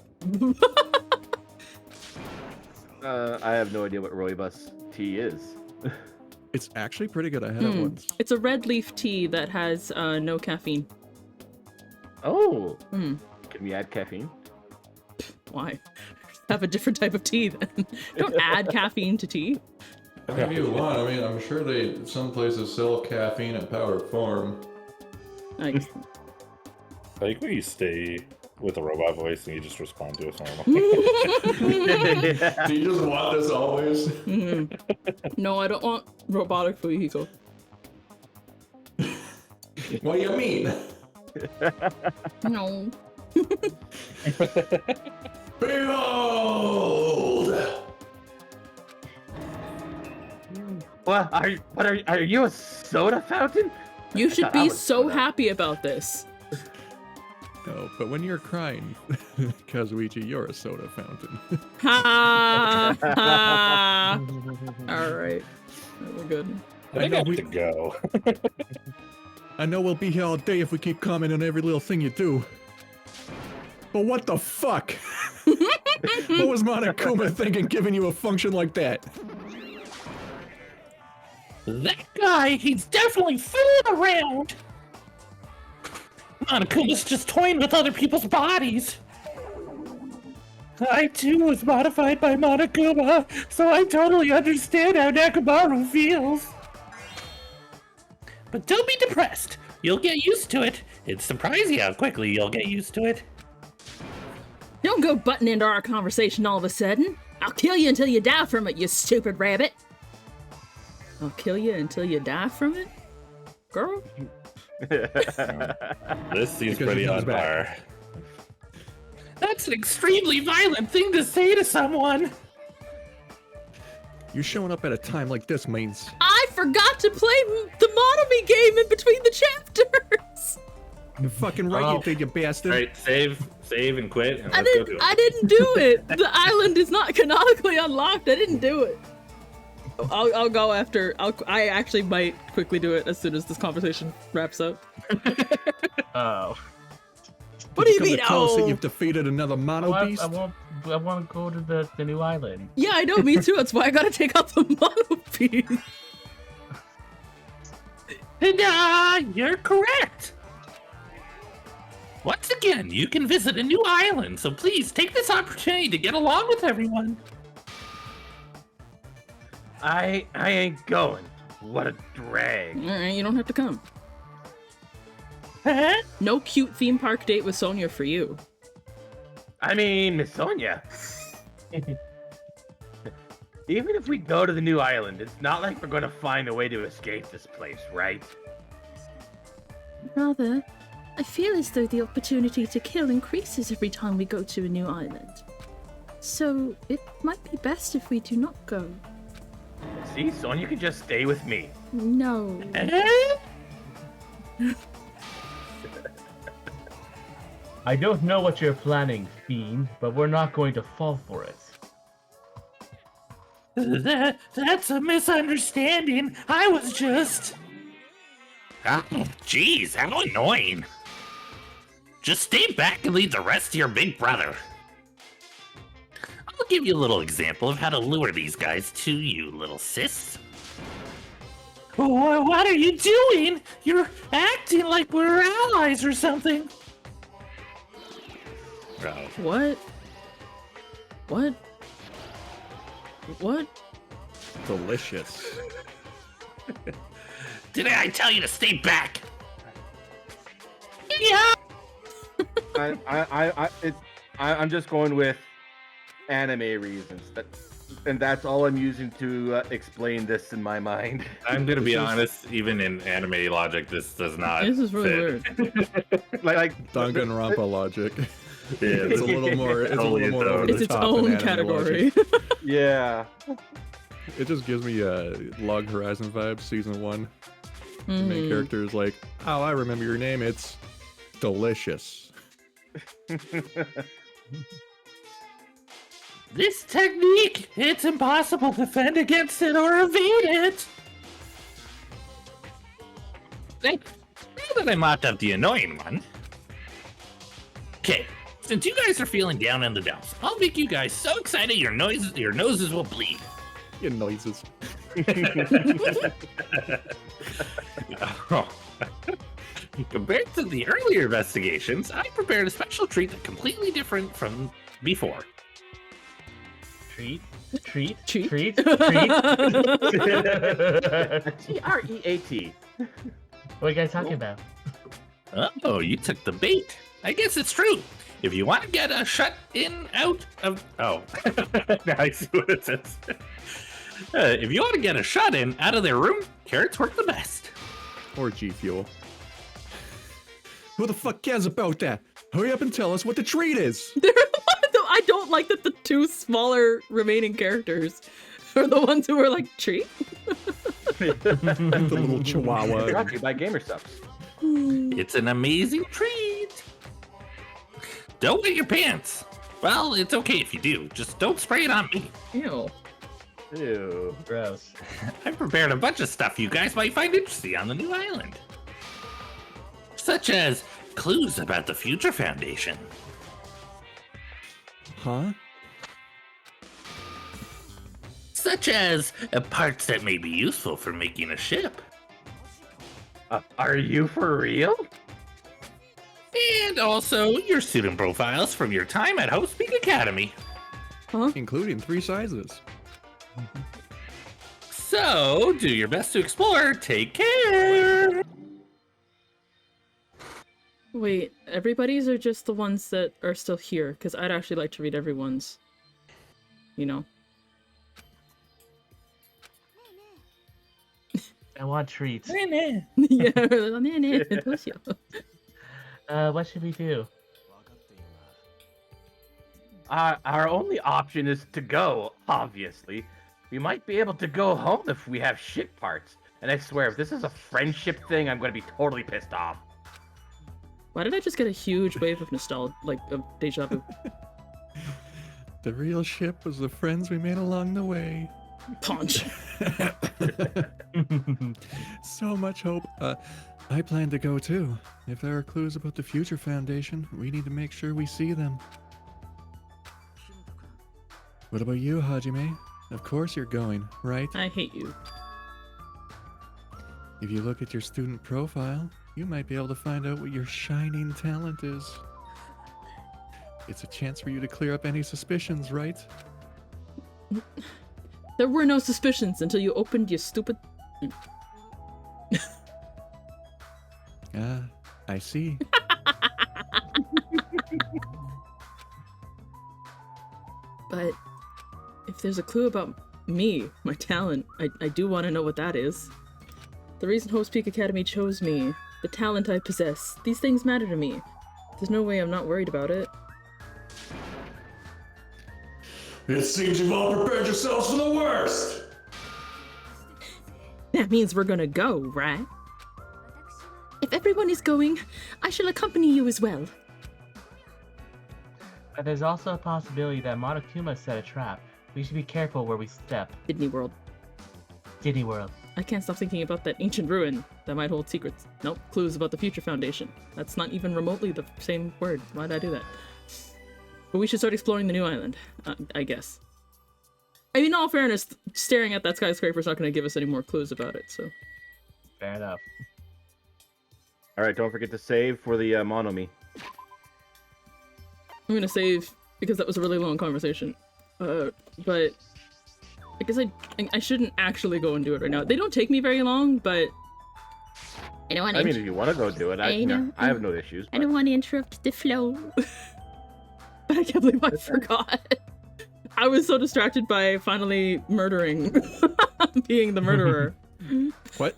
Speaker 6: I have no idea what rooibos tea is.
Speaker 3: It's actually pretty good. I had it once.
Speaker 1: It's a red leaf tea that has no caffeine.
Speaker 6: Oh.
Speaker 1: Hmm.
Speaker 6: Can we add caffeine?
Speaker 1: Why? Have a different type of tea then. Don't add caffeine to tea.
Speaker 3: I mean, if you want, I mean, I'm sure some places sell caffeine in powder form.
Speaker 1: Like,
Speaker 9: I like when you stay with a robot voice and you just respond to us normal.
Speaker 5: Do you just want this always?
Speaker 1: no, I don't want robotic Fuyuhiko.
Speaker 5: What do you mean?
Speaker 1: No.
Speaker 5: Behold!
Speaker 6: What are you a soda fountain?
Speaker 1: You should
Speaker 6: I
Speaker 1: be
Speaker 6: was
Speaker 1: so
Speaker 6: soda.
Speaker 1: happy about this.
Speaker 3: No, but when you're crying, Kazuichi, you're a soda fountain.
Speaker 1: Ha ha. All right, we're good.
Speaker 9: I think I have to go.
Speaker 3: I know we'll be here all day if we keep commenting on every little thing you do. But what the fuck? What was Monokuma thinking giving you a function like that?
Speaker 7: That guy, he's definitely fooling around. Monokuma's just toying with other people's bodies. I too was modified by Monokuma, so I totally understand how Nekomaru feels. But don't be depressed. You'll get used to it. It's surprising how quickly you'll get used to it.
Speaker 8: Don't go butting into our conversation all of a sudden. I'll kill you until you die from it, you stupid rabbit.
Speaker 1: I'll kill you until you die from it, girl.
Speaker 9: This seems
Speaker 3: Because
Speaker 9: pretty
Speaker 3: he comes
Speaker 9: on
Speaker 3: back.
Speaker 9: par.
Speaker 7: That's an extremely violent thing to say to someone.
Speaker 3: You showing up at a time like this means
Speaker 1: I forgot to play the Monomi game in between the chapters.
Speaker 3: you're fucking right, you did, you bastard.
Speaker 9: Alright, save and quit, and
Speaker 1: I
Speaker 9: let's go do it.
Speaker 1: didn't do it. The island is not canonically unlocked. I didn't do it. I'll go after. I actually might quickly do it as soon as this conversation wraps up.
Speaker 2: Oh.
Speaker 1: What do you
Speaker 3: Come to
Speaker 1: mean?
Speaker 3: tell us that
Speaker 1: Oh,
Speaker 3: you've defeated another mono beast?
Speaker 2: I want to go to the new island.
Speaker 1: yeah, I know. Me too. That's why I gotta take out the mono piece.
Speaker 7: And you're correct. Once again, you can visit a new island, so please take this opportunity to get along with everyone.
Speaker 6: I ain't going. What a drag.
Speaker 1: All right, you don't have to come.
Speaker 7: Huh?
Speaker 1: No cute theme park date with Sonia for you.
Speaker 6: I mean, Miss Sonia. Even if we go to the new island, it's not like we're gonna find a way to escape this place, right?
Speaker 8: Rather, I feel as though the opportunity to kill increases every time we go to a new island. So, it might be best if we do not go.
Speaker 6: See, Sonia can just stay with me.
Speaker 8: No.
Speaker 2: I don't know what you're planning, Fiend, but we're not going to fall for it.
Speaker 7: That's a misunderstanding. I was just... Ah, jeez, how annoying. Just stay back and leave the rest to your big brother. I'll give you a little example of how to lure these guys to you, little sis. What are you doing? You're acting like we're allies or something.
Speaker 9: Right.
Speaker 1: What? What? What?
Speaker 3: Delicious.
Speaker 7: Didn't I tell you to stay back? Yeah.
Speaker 6: I'm just going with anime reasons. And that's all I'm using to explain this in my mind.
Speaker 9: I'm gonna be honest, even in anime logic, this does not
Speaker 1: This is really
Speaker 9: fit.
Speaker 1: weird.
Speaker 6: like
Speaker 3: Danganronpa logic.
Speaker 9: Yeah,
Speaker 3: It's a little more. It's a
Speaker 9: Totally
Speaker 3: little more
Speaker 9: its
Speaker 3: over
Speaker 9: own.
Speaker 3: the
Speaker 1: It's its
Speaker 3: top than
Speaker 1: own
Speaker 3: anime
Speaker 1: category.
Speaker 3: logic.
Speaker 6: Yeah.
Speaker 3: It just gives me Log Horizon vibes, season 1. The main
Speaker 1: Mhm.
Speaker 3: character is like, oh, I remember your name. It's delicious.
Speaker 7: This technique, it's impossible to fend against it or evade it. Now that I mopped up the annoying one. Okay, since you guys are feeling down in the dumps, I'll make you guys so excited your noses will bleed.
Speaker 3: Your noises.
Speaker 7: Compared to the earlier investigations, I prepared a special treat that's completely different from before.
Speaker 2: Treat, treat,
Speaker 1: Treat?
Speaker 2: treat, treat.
Speaker 6: T-R-E-A-T.
Speaker 2: What are you guys talking about?
Speaker 7: Oh, you took the bait. I guess it's true. If you want to get a shut in out of... Oh, now I see what it says. If you want to get a shut in out of their room, carrots work the best.
Speaker 3: Or G Fuel. Who the fuck cares about that? Hurry up and tell us what the treat is.
Speaker 1: I don't like that the two smaller remaining characters are the ones who are like, treat?
Speaker 3: The little chihuahua.
Speaker 6: Brought to you by GamerSubs.
Speaker 7: It's an amazing treat. Don't wet your pants. Well, it's okay if you do. Just don't spray it on me.
Speaker 1: Ew.
Speaker 6: Ew.
Speaker 2: Gross.
Speaker 7: I prepared a bunch of stuff you guys might find interesting on the new island. Such as clues about the Future Foundation.
Speaker 3: Huh?
Speaker 7: Such as parts that may be useful for making a ship.
Speaker 6: Are you for real?
Speaker 7: And also your student profiles from your time at Host Peak Academy.
Speaker 3: Including 3 sizes.
Speaker 7: So, do your best to explore. Take care!
Speaker 1: Wait, everybody's are just the ones that are still here? Because I'd actually like to read everyone's. You know.
Speaker 2: I want treats.
Speaker 1: Yeah,
Speaker 2: What should we do?
Speaker 6: Our only option is to go, obviously. We might be able to go home if we have ship parts. And I swear, if this is a friendship thing, I'm going to be totally pissed off.
Speaker 1: Why did I just get a huge wave of nostalgia, like, of deja vu?
Speaker 3: The real ship was the friends we made along the way.
Speaker 1: Punch.
Speaker 3: So much hope. I plan to go too. If there are clues about the Future Foundation, we need to make sure we see them. What about you, Hajime? Of course you're going, right?
Speaker 1: I hate you.
Speaker 3: If you look at your student profile, you might be able to find out what your shining talent is. It's a chance for you to clear up any suspicions, right?
Speaker 1: There were no suspicions until you opened your stupid...
Speaker 3: Ah, I see.
Speaker 1: But if there's a clue about me, my talent, I do want to know what that is. The reason Host Peak Academy chose me, the talent I possess, these things matter to me. There's no way I'm not worried about it.
Speaker 5: It seems you've all prepared yourselves for the worst.
Speaker 1: That means we're gonna go, right? If everyone is going, I shall accompany you as well.
Speaker 2: But there's also a possibility that Monokuma set a trap. We should be careful where we step.
Speaker 1: Disney World.
Speaker 2: Disney World.
Speaker 1: I can't stop thinking about that ancient ruin that might hold secrets. Nope, clues about the Future Foundation. That's not even remotely the same word. Why did I do that? But we should start exploring the new island, I guess. I mean, in all fairness, staring at that skyscraper is not going to give us any more clues about it, so...
Speaker 2: Fair enough.
Speaker 6: Alright, don't forget to save for the Monomi.
Speaker 1: I'm going to save, because that was a really long conversation. But... I guess I shouldn't actually go and do it right now. They don't take me very long, but...
Speaker 8: I don't want to.
Speaker 6: I mean, if you want to go do it, I have no issues.
Speaker 8: I don't want to interrupt the flow.
Speaker 1: But I can't believe I forgot. I was so distracted by finally murdering, being the murderer.
Speaker 3: What?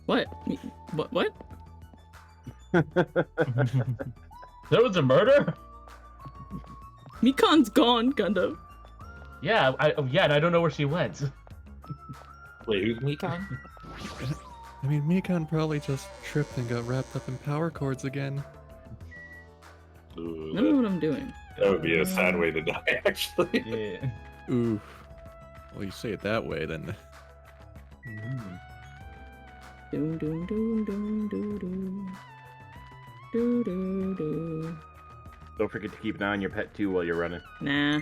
Speaker 1: What? What?
Speaker 2: There was a murder?
Speaker 1: Mikan's gone, Gundham.
Speaker 2: Yeah, and I don't know where she went.
Speaker 7: Wait, who's Mikan?
Speaker 3: I mean, Mikan probably just tripped and got wrapped up in power cords again.
Speaker 9: Ooh,
Speaker 1: I don't know what I'm doing.
Speaker 9: that would be a sad way to die, actually.
Speaker 2: Yeah.
Speaker 3: Ooh. Well, you say it that way, then.
Speaker 1: Doom, doom, doom, doom, doom, doom. Doo, doo, doo.
Speaker 6: Don't forget to keep an eye on your pet too while you're running.
Speaker 1: Nah.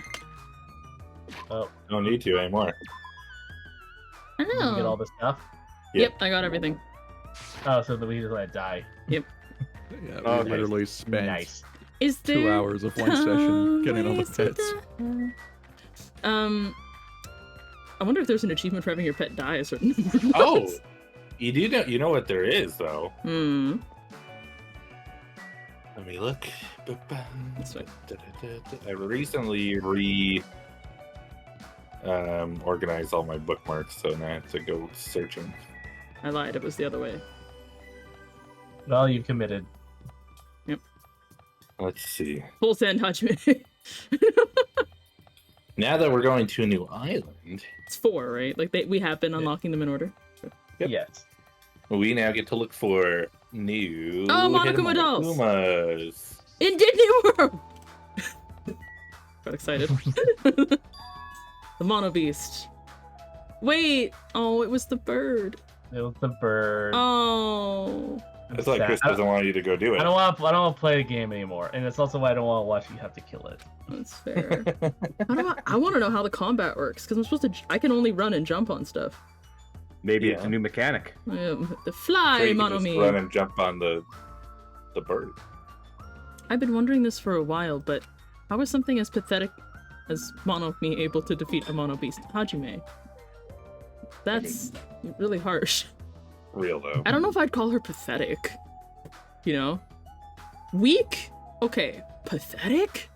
Speaker 2: Oh,
Speaker 9: Don't need to anymore.
Speaker 1: I
Speaker 2: did you get all
Speaker 1: know.
Speaker 2: the stuff?
Speaker 1: Yep, I got everything.
Speaker 2: Oh, so we just let it die.
Speaker 3: Yeah, we
Speaker 6: Okay.
Speaker 3: literally spent
Speaker 2: Nice.
Speaker 1: Is there
Speaker 3: 2 hours of one session getting all the
Speaker 1: ways to
Speaker 3: pets.
Speaker 1: die? I wonder if there's an achievement for having your pet die a certain number of
Speaker 9: Oh,
Speaker 1: times.
Speaker 9: you know what there is though.
Speaker 1: Hmm.
Speaker 9: Let me look.
Speaker 1: This way.
Speaker 9: I recently organized all my bookmarks, so now I have to go searching.
Speaker 1: I lied. It was the other way.
Speaker 2: Well, you committed.
Speaker 9: Let's see.
Speaker 1: Full send, Hajime.
Speaker 9: Now that we're going to a new island,
Speaker 1: It's 4, right? Like we have been unlocking them in order.
Speaker 9: Yep.
Speaker 2: Yes.
Speaker 9: we now get to look for new
Speaker 1: Oh,
Speaker 9: hidden
Speaker 1: Monokuma dolls!
Speaker 9: Monokumas.
Speaker 1: In Disney World. Got excited. The Mono Beast. Wait. Oh, it was the bird.
Speaker 2: It was the bird.
Speaker 1: Oh.
Speaker 2: I'm
Speaker 9: It's like
Speaker 2: sad.
Speaker 9: Chris doesn't want you to go do it.
Speaker 2: I don't want to play the game anymore, and it's also why I don't want to watch you have to kill it.
Speaker 1: That's fair. I want to know how the combat works because I'm supposed to. I can only run and jump on stuff.
Speaker 6: Maybe
Speaker 9: Yeah.
Speaker 6: it's a new mechanic.
Speaker 1: The fly,
Speaker 9: So you can
Speaker 1: Mono
Speaker 9: just
Speaker 1: Me.
Speaker 9: run and jump on the bird.
Speaker 1: I've been wondering this for a while, but how is something as pathetic as Mono Me able to defeat a Mono Beast? Hajime. That's really harsh.
Speaker 9: Real though.
Speaker 1: I don't know if I'd call her pathetic. You know? Weak? Okay. Pathetic?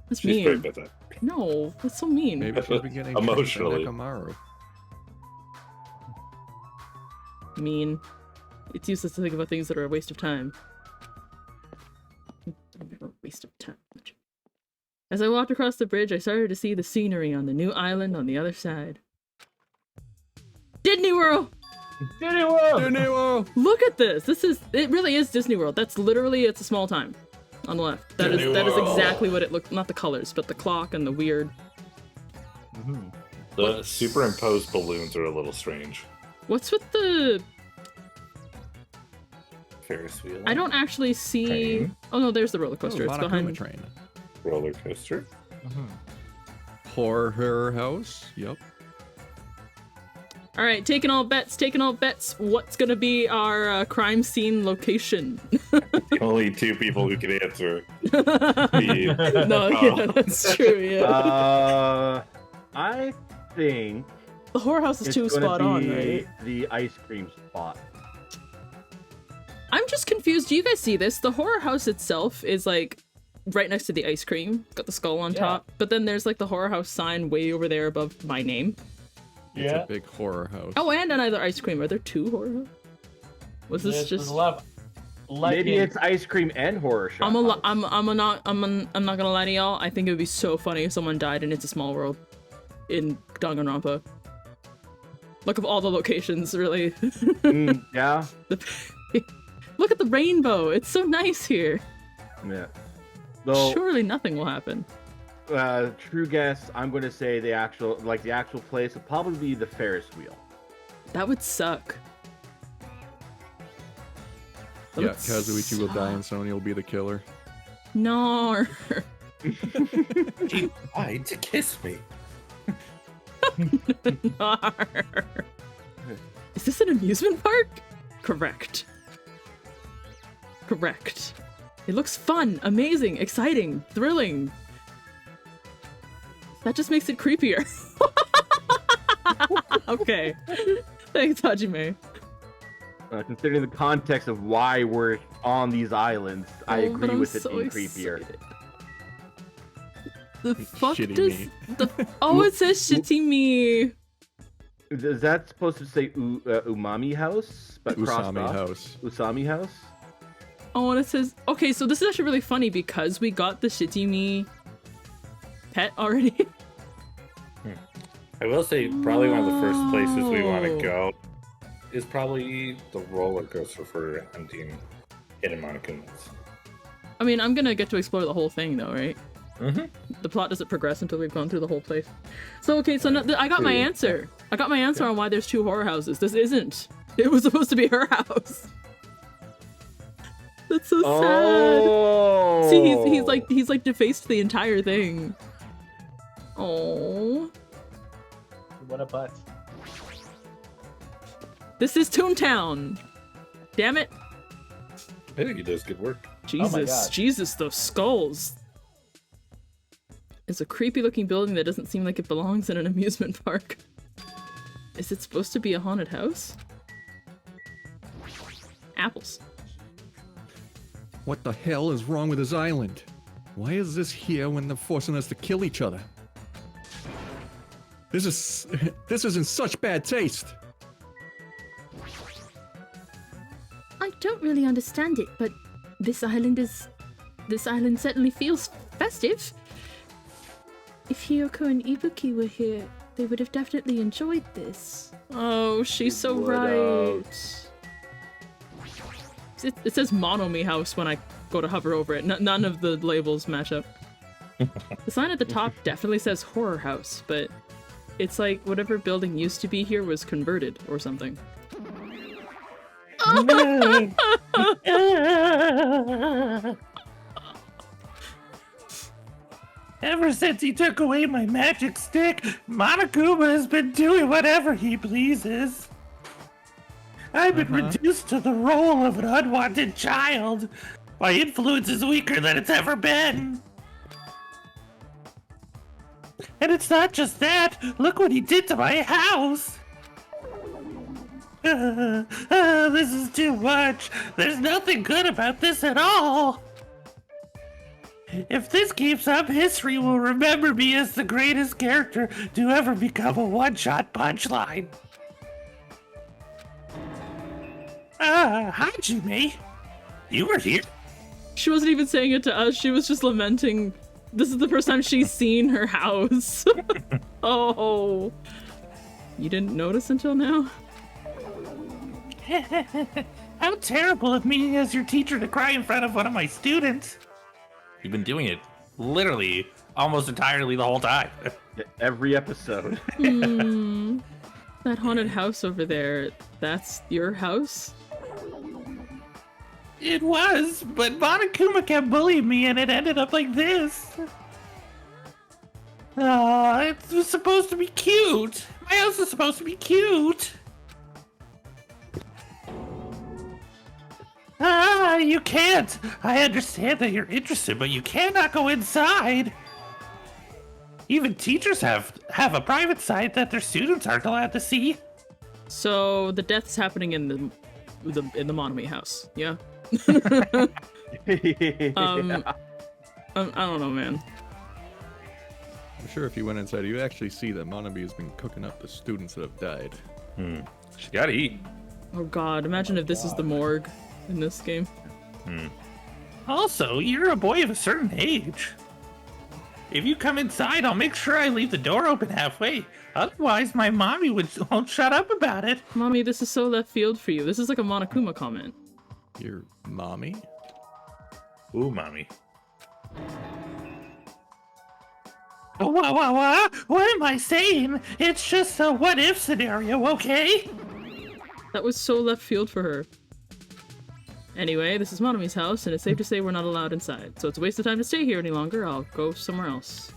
Speaker 1: That's
Speaker 9: She's
Speaker 1: mean.
Speaker 9: pretty pathetic.
Speaker 1: No, that's so mean.
Speaker 3: Maybe she's beginning to
Speaker 9: Emotionally.
Speaker 3: Nekomaru.
Speaker 1: Mean. It's useless to think about things that are a waste of time. A waste of time. As I walked across the bridge, I started to see the scenery on the new island on the other side. Disney World!
Speaker 2: Disney World!
Speaker 3: Disney World!
Speaker 1: Look at this! It really is Disney World. That's literally, it's a small time. On the left. That is exactly what it looked, not the colors, but the clock and the weird.
Speaker 2: Mhm.
Speaker 9: The superimposed balloons are a little strange.
Speaker 1: What's with the...
Speaker 9: Ferris wheel.
Speaker 1: I don't actually see...
Speaker 9: Train.
Speaker 1: Oh no, there's the roller coaster. It's
Speaker 3: Monokuma
Speaker 1: behind...
Speaker 3: train.
Speaker 9: Roller coaster.
Speaker 2: Mhm.
Speaker 3: Horror house. Yep.
Speaker 1: Alright, taking all bets. What's gonna be our crime scene location?
Speaker 9: Only 2 people who can answer.
Speaker 1: No, yeah, that's true, yeah.
Speaker 6: I think
Speaker 1: The horror house is
Speaker 6: it's
Speaker 1: too
Speaker 6: gonna
Speaker 1: spot on,
Speaker 6: be
Speaker 1: right?
Speaker 6: the ice cream spot.
Speaker 1: I'm just confused. Do you guys see this? The horror house itself is like right next to the ice cream. It's got the skull on
Speaker 2: Yeah.
Speaker 1: top. But then there's like the horror house sign way over there above my name.
Speaker 3: It's
Speaker 2: Yeah.
Speaker 3: a big horror house.
Speaker 1: Oh, and another ice cream. Are there 2 horror houses? Was this
Speaker 2: There's
Speaker 1: just...
Speaker 2: a lot of
Speaker 6: Maybe
Speaker 2: liking-
Speaker 6: it's ice cream and horror shop.
Speaker 1: I'm
Speaker 6: house.
Speaker 1: not gonna lie to y'all. I think it would be so funny if someone died in It's a Small World in Danganronpa. Look of all the locations, really.
Speaker 6: Yeah.
Speaker 1: Look at the rainbow. It's so nice here.
Speaker 6: Yeah. Though,
Speaker 1: Surely nothing will happen.
Speaker 6: true guess, I'm going to say the actual place would probably be the Ferris wheel.
Speaker 1: That would suck. That
Speaker 3: Yeah,
Speaker 1: would
Speaker 3: Kazuichi will die and
Speaker 1: suck.
Speaker 3: Sonia will be the killer.
Speaker 1: No.
Speaker 9: He tried to kiss me.
Speaker 1: Is this an amusement park? Correct. Correct. It looks fun, amazing, exciting, thrilling. That just makes it creepier. Okay. Thanks, Hajime.
Speaker 6: Considering the context of why we're on these islands, I
Speaker 1: Oh, but
Speaker 6: agree
Speaker 1: I'm
Speaker 6: with it
Speaker 1: so
Speaker 6: being creepier.
Speaker 1: excited. The fuck
Speaker 3: Shitty
Speaker 1: does
Speaker 3: me.
Speaker 1: Oh, it says shitty me.
Speaker 6: Is that supposed to say Umami House? But crossed
Speaker 3: Usami
Speaker 6: off?
Speaker 3: house.
Speaker 6: Usami House?
Speaker 1: Oh, and it says, okay, so this is actually really funny because we got the shitty me pet already.
Speaker 9: I will say, probably one of the first places we want to go is probably the roller coaster for hunting hidden Monokumas.
Speaker 1: I mean, I'm gonna get to explore the whole thing though, right?
Speaker 9: Mm-hmm.
Speaker 1: The plot doesn't progress until we've gone through the whole place. So okay, so I got my answer. I got my answer on why there's 2 horror houses. This isn't. It was supposed to be her house. That's so sad. See, he's like defaced the entire thing. Oh.
Speaker 2: What a butt.
Speaker 1: This is Toontown. Damn it.
Speaker 9: I think he does good work.
Speaker 1: Jesus, Jesus, those skulls. It's a creepy looking building that doesn't seem like it belongs in an amusement park. Is it supposed to be a haunted house? Apples.
Speaker 3: What the hell is wrong with this island? Why is this here when they're forcing us to kill each other? This is in such bad taste.
Speaker 8: I don't really understand it, but this island certainly feels festive. If Hiyoko and Ibuki were here, they would have definitely enjoyed this.
Speaker 1: Oh, she's so right. It says Monomi House when I go to hover over it. None of the labels match up. The sign at the top definitely says Horror House, but it's like whatever building used to be here was converted or something.
Speaker 7: Ever since he took away my magic stick, Monokuma has been doing whatever he pleases. I've been reduced to the role of an unwanted child. My influence is weaker than it's ever been. And it's not just that. Look what he did to my house. This is too much. There's nothing good about this at all. If this keeps up, history will remember me as the greatest character to ever become a one-shot punchline. Hajime, you were here?
Speaker 1: She wasn't even saying it to us, she was just lamenting. This is the first time she's seen her house. Oh. You didn't notice until now?
Speaker 7: How terrible of me as your teacher to cry in front of one of my students. You've been doing it literally almost entirely the whole time.
Speaker 6: Every episode.
Speaker 1: That haunted house over there, that's your house?
Speaker 7: It was, but Monokuma kept bullying me and it ended up like this. It was supposed to be cute. My house is supposed to be cute. You can't. I understand that you're interested, but you cannot go inside. Even teachers have a private side that their students aren't allowed to see.
Speaker 1: So the death's happening in the Monomi house, yeah? I don't know, man.
Speaker 3: I'm sure if you went inside, you actually see that Monomi has been cooking up the students that have died.
Speaker 9: She gotta eat.
Speaker 1: Oh god, imagine if this is the morgue in this game.
Speaker 7: Also, you're a boy of a certain age. If you come inside, I'll make sure I leave the door open halfway. Otherwise, my mommy won't shut up about it.
Speaker 1: Mommy, this is so left field for you. This is like a Monokuma comment.
Speaker 3: Your mommy?
Speaker 9: Ooh, mommy.
Speaker 7: What am I saying? It's just a what-if scenario, okay?
Speaker 1: That was so left field for her. Anyway, this is Monomi's house, and it's safe to say we're not allowed inside. So it's a waste of time to stay here any longer. I'll go somewhere else.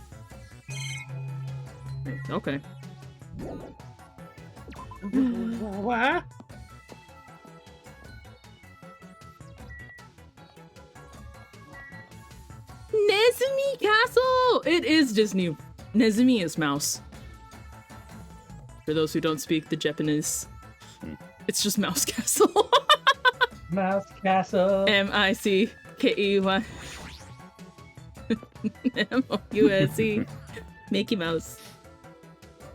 Speaker 1: Okay.
Speaker 7: What?
Speaker 1: Nezumi Castle! It is Disney. Nezumi is mouse. For those who don't speak the Japanese, it's just Mouse Castle.
Speaker 2: Mouse Castle.
Speaker 1: M-I-C-K-E-Y. M-O-U-S-E. Mickey Mouse.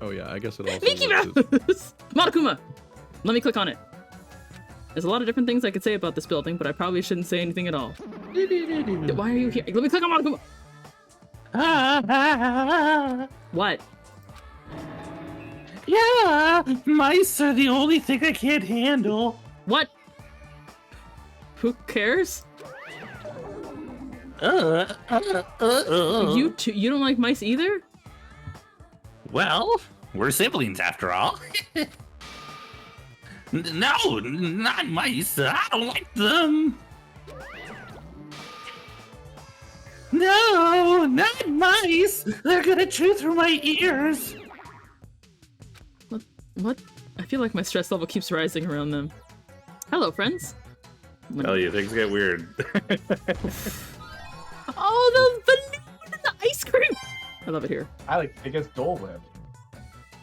Speaker 3: Oh yeah, I guess it also
Speaker 1: Mickey Mouse! Monokuma! Let me click on it. There's a lot of different things I could say about this building, but I probably shouldn't say anything at all. Why are you here? Let me click on Monokuma! What?
Speaker 7: Yeah, mice are the only thing I can't handle.
Speaker 1: What? Who cares? You too, you don't like mice either?
Speaker 7: Well, we're siblings after all. No, not mice. I don't like them. No, not mice. They're gonna chew through my ears.
Speaker 1: What? I feel like my stress level keeps rising around them. Hello, friends.
Speaker 9: Tell you, things get weird.
Speaker 1: Oh, the balloon and the ice cream! I love it here.
Speaker 2: I like biggest Dole Whip.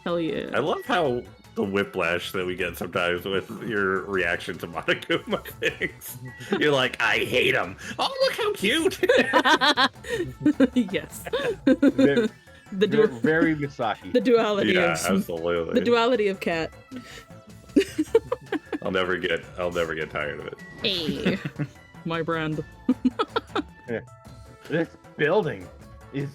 Speaker 1: Hell yeah.
Speaker 9: I love how the whiplash that we get sometimes with your reaction to Monokuma things. You're like, I hate him. Oh, look how cute.
Speaker 1: Yes.
Speaker 6: Very Misaki.
Speaker 1: The duality
Speaker 9: Yeah,
Speaker 1: of
Speaker 9: absolutely.
Speaker 1: the duality of cat.
Speaker 9: I'll never get tired of it.
Speaker 1: Hey, my brand.
Speaker 6: This building is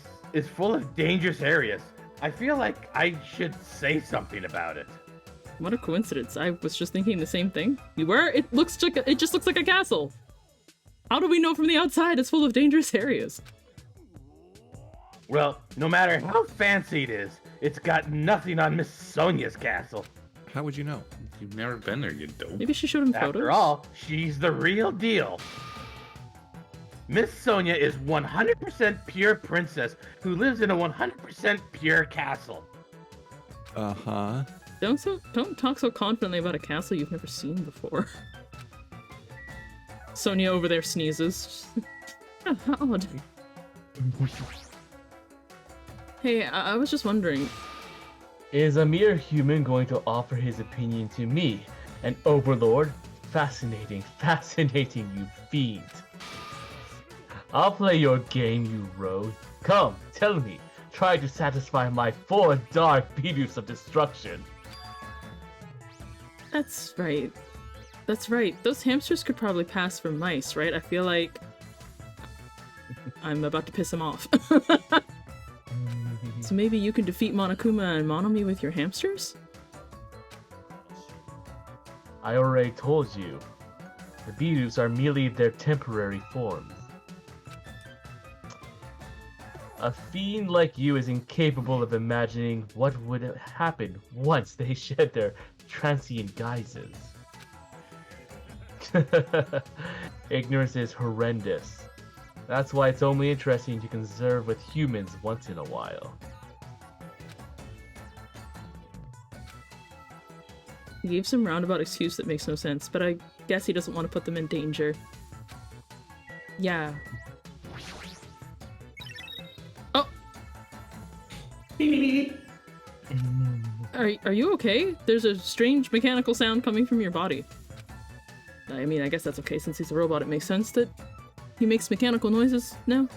Speaker 6: full of dangerous areas. I feel like I should say something about it.
Speaker 1: What a coincidence! I was just thinking the same thing. You were? It just looks like a castle. How do we know from the outside it's full of dangerous areas?
Speaker 6: Well, no matter how fancy it is, it's got nothing on Miss Sonia's castle.
Speaker 3: How would you know?
Speaker 9: You've never been there, you dope.
Speaker 1: Maybe she showed him photos.
Speaker 6: After all, she's the real deal. Miss Sonia is 100% pure princess who lives in a 100% pure castle.
Speaker 3: Uh-huh.
Speaker 1: Don't talk so confidently about a castle you've never seen before. Sonia over there sneezes. How odd. Hey, I was just wondering.
Speaker 2: Is a mere human going to offer his opinion to me, an overlord? Fascinating, fascinating, you fiend. I'll play your game, you rogue. Come, tell me. Try to satisfy my 4 dark beaters of destruction.
Speaker 1: That's right. That's right. Those hamsters could probably pass for mice, right? I feel like I'm about to piss him off. So maybe you can defeat Monokuma and mono me with your hamsters?
Speaker 2: I already told you. The beaters are merely their temporary forms. A fiend like you is incapable of imagining what would happen once they shed their transient guises. Ignorance is horrendous. That's why it's only interesting to conserve with humans once in a while.
Speaker 1: He gave some roundabout excuse that makes no sense, but I guess he doesn't want to put them in danger. Yeah. Oh! Are you okay? There's a strange mechanical sound coming from your body. I mean, I guess that's okay since he's a robot. It makes sense that he makes mechanical noises now.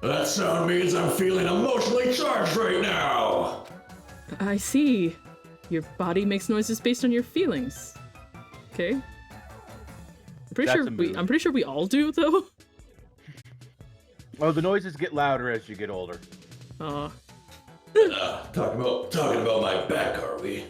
Speaker 5: That sound means I'm feeling emotionally charged right now.
Speaker 1: I see. Your body makes noises based on your feelings. Okay. I'm pretty sure we all do though.
Speaker 6: Oh, the noises get louder as you get older.
Speaker 5: Talking about my back, are we?